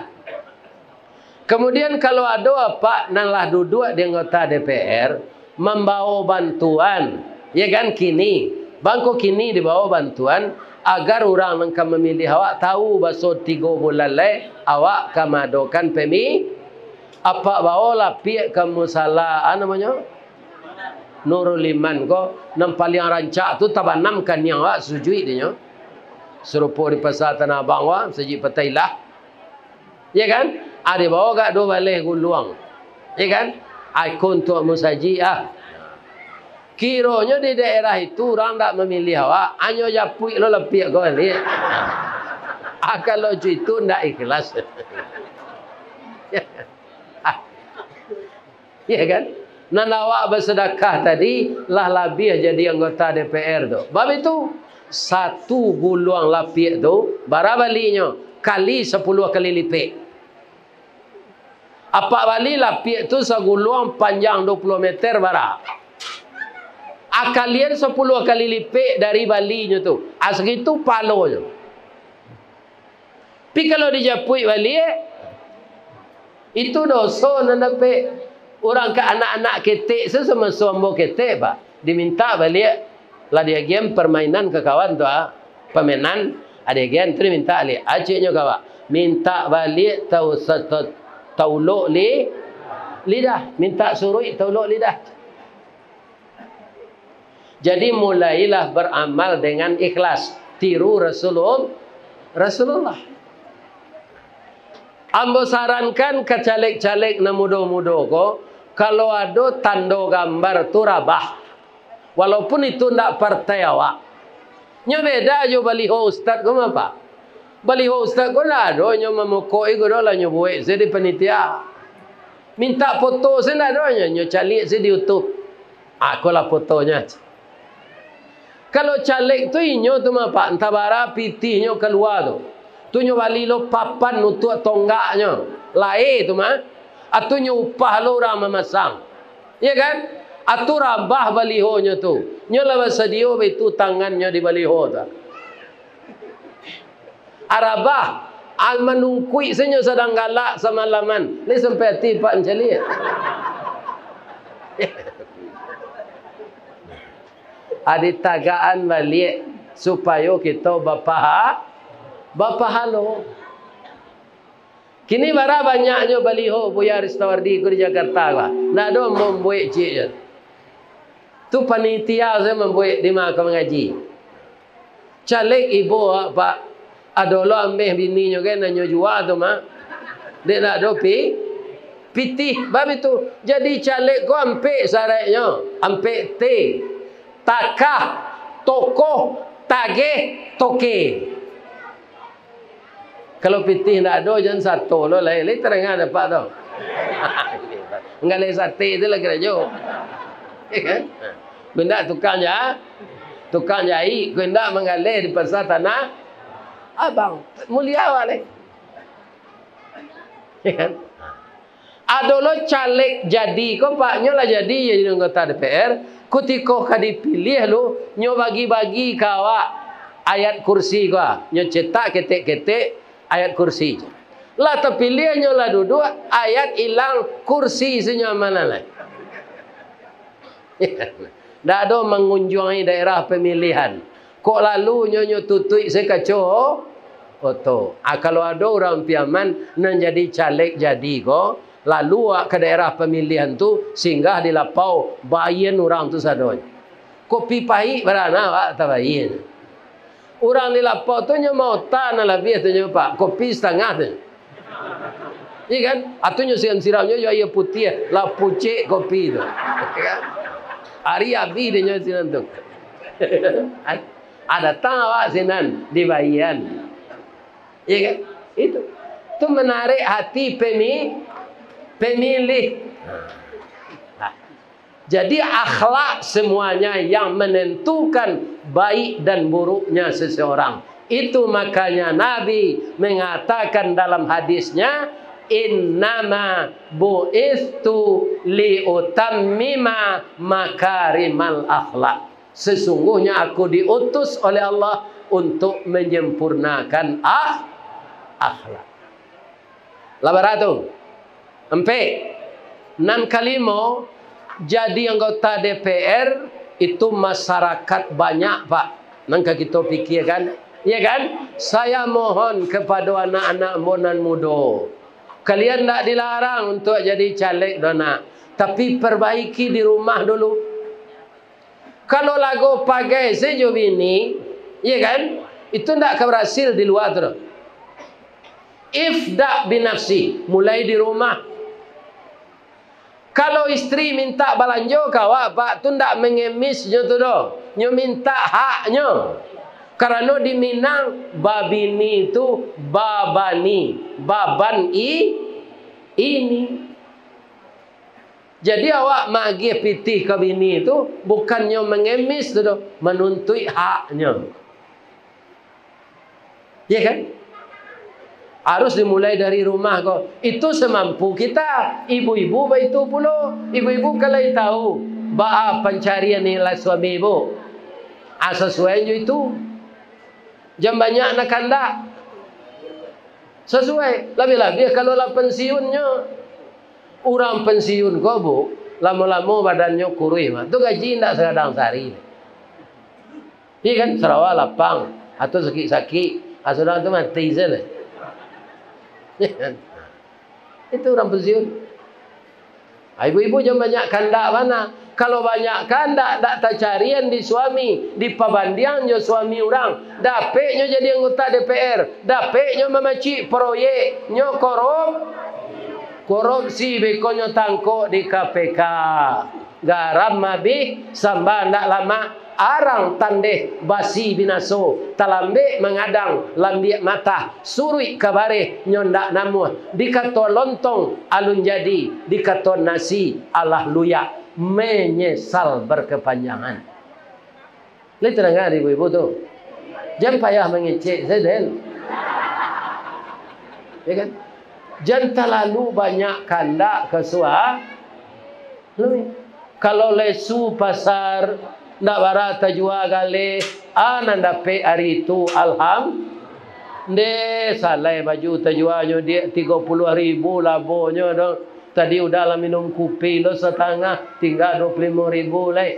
kemudian kalau ada apa nalah duduk di anggota DPR membawa bantuan, ya kan kini, bangko kini dibawa bantuan agar orang yang memilih awak tahu baso 3 bulan le awak kamadokan pemi apa bawa pihak kamu salah namanya Nurul Iman ko nam paling rancak tu tabanam kan yang awak sujui dia serupa di pasar Tanah Abang wa seji patailah ya kan ada bawa gak do baleh guluang ya kan ikon tu musaji kiranya di daerah itu orang tak memilih awak hanya japui lo lepik kau ni kalau itu ndak ikhlas ya kan nan awak bersedekah tadi lah lebih jadi anggota DPR tu bab itu satu guluang lapik tu berapa balinya kali 10 kali lipat. Apa bali lapik tu seguluang panjang 20 meter bara. Kalian 10 kali lipat dari balinya tu. Segitu palonya. Tapi kalau dijapui bali itu dosa nandape orang ke anak-anak ketek sesama sombo ketek Pak. Diminta balik lah dia game permainan ke kawan tu permainan ada game tu minta balik aciknya kawan minta balik tauluk lidah minta suruh tauluk lidah. Jadi mulailah beramal dengan ikhlas tiru Rasulullah. Ambo sarankan ke caleg-caleg na muda-muda ko kalau ada tanda gambar tu rabah walaupun itu tidak partai awak nya beda aja baliho ustaz ko apa baliho ustaz ko lah do nya memukoi ko lah nya buat saya di panitia minta foto saya do nya calik saya di YouTube aku lah fotonya. Kalau caleg tu inyo tu apa entah bara pitihnya keluar tu tunyo balilo papan nutuk tonggaknya lae tu mah atunyo upah lo orang memasang ya kan atu rabah balihonya tu nyola basadio itu tangannya di baliho tu arabah al menungkui senyo sedang galak semalaman ni sampai hati pak encali adi tagaan balik supaya kita bapa halo. Kini bara banyaknya baliho Buya Ristawardi di Jakarta lah. Nak ada membuat cik je. Tu panitia saya membuat di mahkamah mengaji. Caleg ibu Pak adolah ambil bininya kan nanya jual tu mah. Dia nak ada pitih bab itu. Jadi caleg ko ampe syaratnya, ampe T. Takah, tokoh, tagih, toke. Kalau pitih nak ada jangan satu lo lain terengan dapat tau. Enggak leh sate itu lagi rajo. Benda tukang jahit, kena mengalir di pasar tanah abang mulia awak ni. Ya kan? Adolo caleg jadi ko pak nyo lah jadi jadi anggota DPR, kutiko ka dipilih lu nyo bagi-bagi kawa ayat kursi ko, nyo cetak ketek-ketek ayat kursi. Lah terpilih nyo lah duduk ayat hilang kursi senyum mana lah. Dak ada mengunjungi daerah pemilihan. Kok lalu nyo tutui sekaco foto. Kalau ada orang piaman nan jadi caleg jadi ko, lalu ke daerah pemilihan tu singgah di lapau bayin orang tu sadon. Kopi pahit berana wak tabayin. Orang di lapau tu nyo mau tan lebih tu nyo pak kopi setengah tu. Iya kan? Atunya siram-siramnya yo air putih, la pucik kopi tu. Kan? Hari abi dia nyo siram tu. Ada tawa sinan di bayan. Iya kan? Itu menarik hati pemilih. Jadi akhlak semuanya yang menentukan baik dan buruknya seseorang. Itu makanya Nabi mengatakan dalam hadisnya, innama bu'istu liutammima makarimal akhlak. Sesungguhnya aku diutus oleh Allah untuk menyempurnakan akhlak. Labaratu empe nan kalimo jadi anggota DPR itu masyarakat banyak pak. Nangka kita pikirkan, ya kan? Saya mohon kepada anak-anak monan muda, kalian tak dilarang untuk jadi caleg dona, tapi perbaiki di rumah dulu. Kalau lagu pakai sejo bini, ya kan? Itu tak berhasil di luar tu. Ifda binafsi, mulai di rumah. Kalau istri minta balanjo kawak pak tu ndak mengemis nyo tu do. Nyo minta haknyo. Karena di Minang babini itu babani, baban ini. Jadi awak magi pitih ke bini itu bukannya mengemis tu do, menuntut haknya. Ya kan? Harus dimulai dari rumah kok. Itu semampu kita. Ibu-ibu itu pula. Ibu-ibu kalau tahu ba'a pencarian nilai suami ibu. Sesuai itu. Jam banyak nak kandak. Sesuai. Lebih-lebih kalau lah pensiunnya. Orang pensiun kok bu. Lama-lama badannya kurui. Itu gaji tidak sedang sehari. Iya kan? Sarawak lapang. Atau sakit-sakit. Sudah itu mati saja. Itu orang pensiun. Ibu-ibu jangan banyak kandak mana. Kalau banyak kandak tak tercarian di suami, di pabandian jo suami orang. Dapeknya jadi anggota DPR, dapeknya memacik proyek, nyo korupsi bekonyo tangkok di KPK. Garam mabih sambal ndak lama arang tandeh basi binaso talambe mengadang lambiak mata surui kabare nyondak namuh dikato lontong alun jadi dikato nasi alah luyak menyesal berkepanjangan. Lihat terang ibu-ibu tu jangan payah mengecek seden, ya kan? Jangan terlalu banyak kandak kesua. Kalau lesu pasar ndak barata jual gale anan dapat hari itu alhamdulillah salai baju terjualnya dia 30.000 labonyo dong. Tadi udah lah minum kopi lo setengah tinggal 25.000 leh.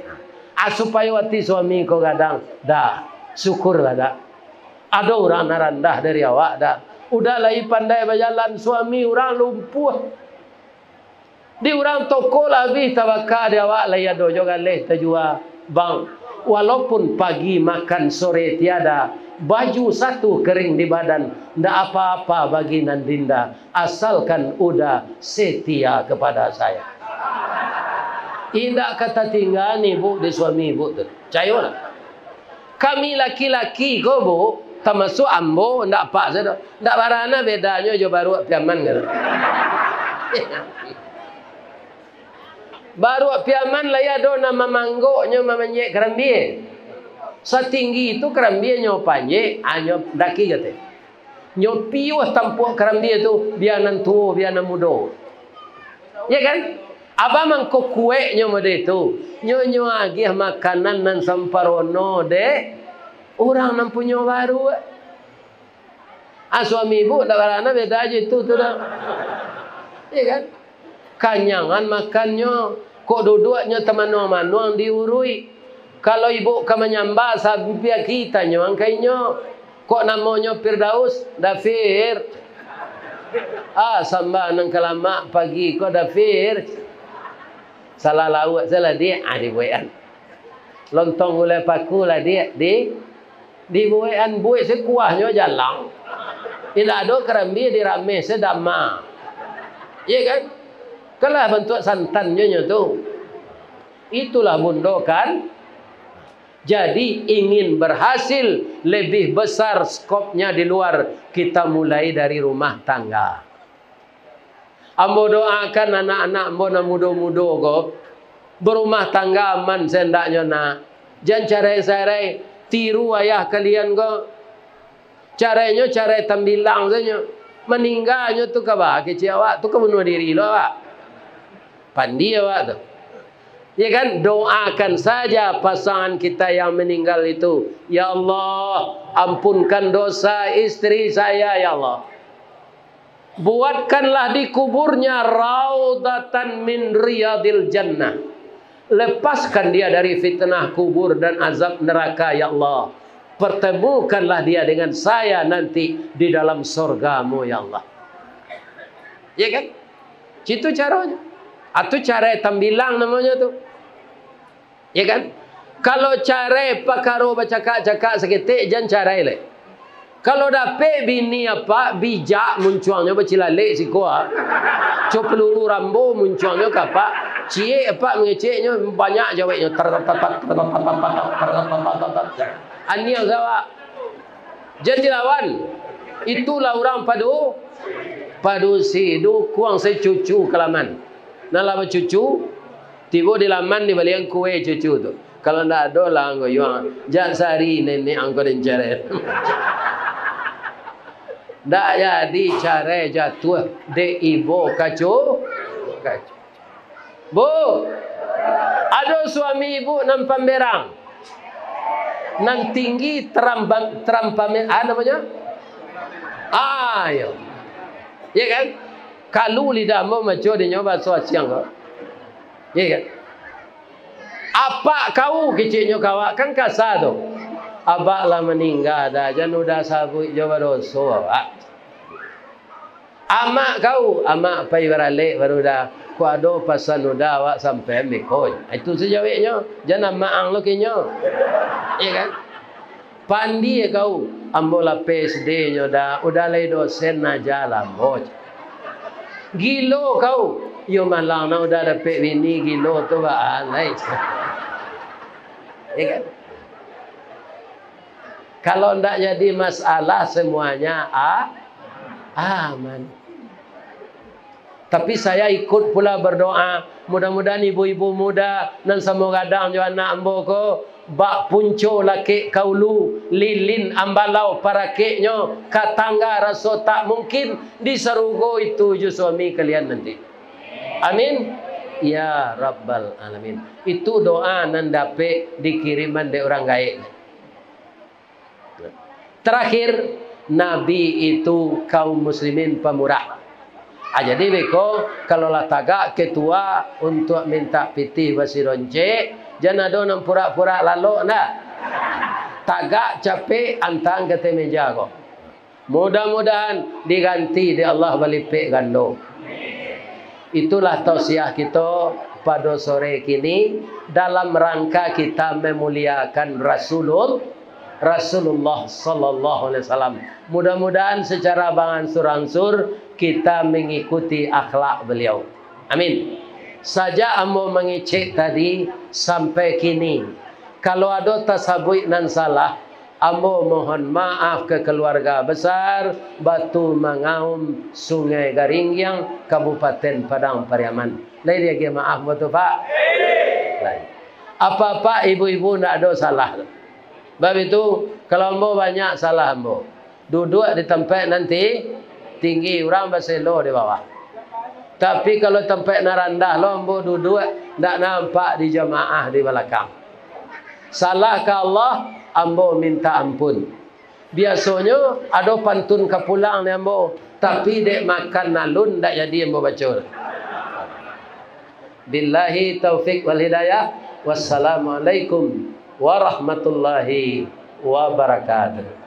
Supaya wati suami kau gadang dah syukurlah dah. Ada orang rendah dari awak dah. Udah lah pandai berjalan suami orang lumpuh. Di orang toko lebih tawakal dia awak lah ya dojo gale terjual. Bang, walaupun pagi makan sore tiada, baju satu kering di badan, ndak apa-apa bagi Nandinda, asalkan udah setia kepada saya. Tidak kata tinggal nih bu di suami ibu tu. Cayolah. Kami laki-laki ko bu, termasuk ambo ndak pak saya. Ndak barana bedanya jo baru piaman kan. Baru piaman lah ya do nama manggoknya mamanye kerambie. Setinggi itu kerambie nyo panye, anyo daki kate. Nyo piuh tampuk keram dia tu biar nan tua, biar nan muda. Ya kan? Aba mangko kue nyo mode tu. Nyo agih makanan nan samparono de orang nan punya baru. Suami ibu dak barana beda aja itu tu dah. Ya kan? Kanyangan makannya, kok duduknya teman-teman diurui. Kalau ibu kamu nyamba sampai kita nyo angkainya. Kok namanya Firdaus? Dafir. Samba nang kelama pagi kok Dafir. Salah lauk salah dia dibuaian. Lontong gulai paku lah dia dibuaian buai sekuahnya jalan. Tidak ada kerambi dirame sedama. Ya kan? Kalah bentuk santannya tu. Itulah bundokan. Jadi ingin berhasil lebih besar skopnya di luar, kita mulai dari rumah tangga. Ambo doakan anak-anak ambo na muda-muda ko berumah tangga aman sendaknya nak. Jangan carai-carai tiru ayah kalian ko. Caranya carai tambilang saja. Meninggalnya tu kabah kecil awak tu kebunuh diri lo awak. Pandi awak tu. Ya kan, doakan saja pasangan kita yang meninggal itu. Ya Allah, ampunkan dosa istri saya ya Allah. Buatkanlah di kuburnya raudatan min riyadil jannah. Lepaskan dia dari fitnah kubur dan azab neraka ya Allah. Pertemukanlah dia dengan saya nanti di dalam surgamu ya Allah. Ya kan? Itu caranya. Atau cara tambilang namanya tu. Ya kan? Kalau cara pakaro bercakap-cakap seketik jangan cara elek. Kalau dapat bini apa bijak munculnya bercilalek si kuah. Cuk peluru rambo munculnya kapak. Cie apa mengeceknya banyak jawabnya. Ani yang sawa. Jangan dilawan. Itulah orang padu sidu kuang secucu kelaman. Nala bercucu tiba di laman di balik kue cucu tu. Kalau ndak ada lah anggo yang jangan sari nenek anggo dan ceret. Ndak jadi cara jatuh de ibu kacu. Bu, ada suami ibu nan pamberang. Nan tinggi terampamen namanya? Ayo. Ya kan? Kalau lidah mau macam dia nyoba soal siang kau. Ya kan? Apa kau kecilnya kau kan kasar tu. Abak lah meninggal dah. Jangan udah sabuk jawab dosa. Amak kau, amak pai beralik baru dah. Ku ada pasal udah awak sampai mikoi. Itu sejawabnya. Jangan maang lo kinyo. Ya kan? Pandi kau. Ambola PSD-nya dah. Udah lay dosen na jalan boj. Gilo kau. Yo malang na udah dapat bini gilo tu ba alai. Ya kan? Kalau ndak jadi masalah semuanya aman. Tapi saya ikut pula berdoa. Mudah-mudahan ibu-ibu muda dan semua gadang jo anak ambo ko bak punco laki kaulu lilin ambalau para keknya katangga rasa tak mungkin diserugo itu ju suami kalian nanti. Amin. Ya Rabbal Alamin. Itu doa nan dapat dikiriman dari orang gaib. Terakhir, Nabi itu kaum muslimin pemurah. Jadi beko kalau lah tagak ketua untuk minta pitih basironce, jangan ada nam pura-pura lalu nak. Tagak capek antang ke meja ko. Mudah-mudahan diganti di Allah balipek gando. Itulah tausiah kita pada sore kini dalam rangka kita memuliakan Rasulullah sallallahu alaihi wasallam. Mudah-mudahan secara berangsur-angsur kita mengikuti akhlak beliau. Amin. Saja ambo mengecek tadi sampai kini. Kalau ada tasabui nan salah, ambo mohon maaf ke keluarga besar Batu Mangaum Sungai Garingyang Kabupaten Padang Pariaman. Lain dia maaf betul Pak. Lain. Apa-apa ibu-ibu tidak ada salah. Sebab itu kalau ambo banyak salah ambo. duduk di tempat nanti tinggi, orang berselo di bawah. Tapi kalau tempat rendah, lo ambo duduk tak nampak di jamaah di belakang. Salah ke Allah, ambo minta ampun. Biasanya ada pantun kepulang ni ambo, tapi dek makan nalun tak jadi ambo baca. Billahi taufiq wal hidayah. Wassalamualaikum warahmatullahi wabarakatuh.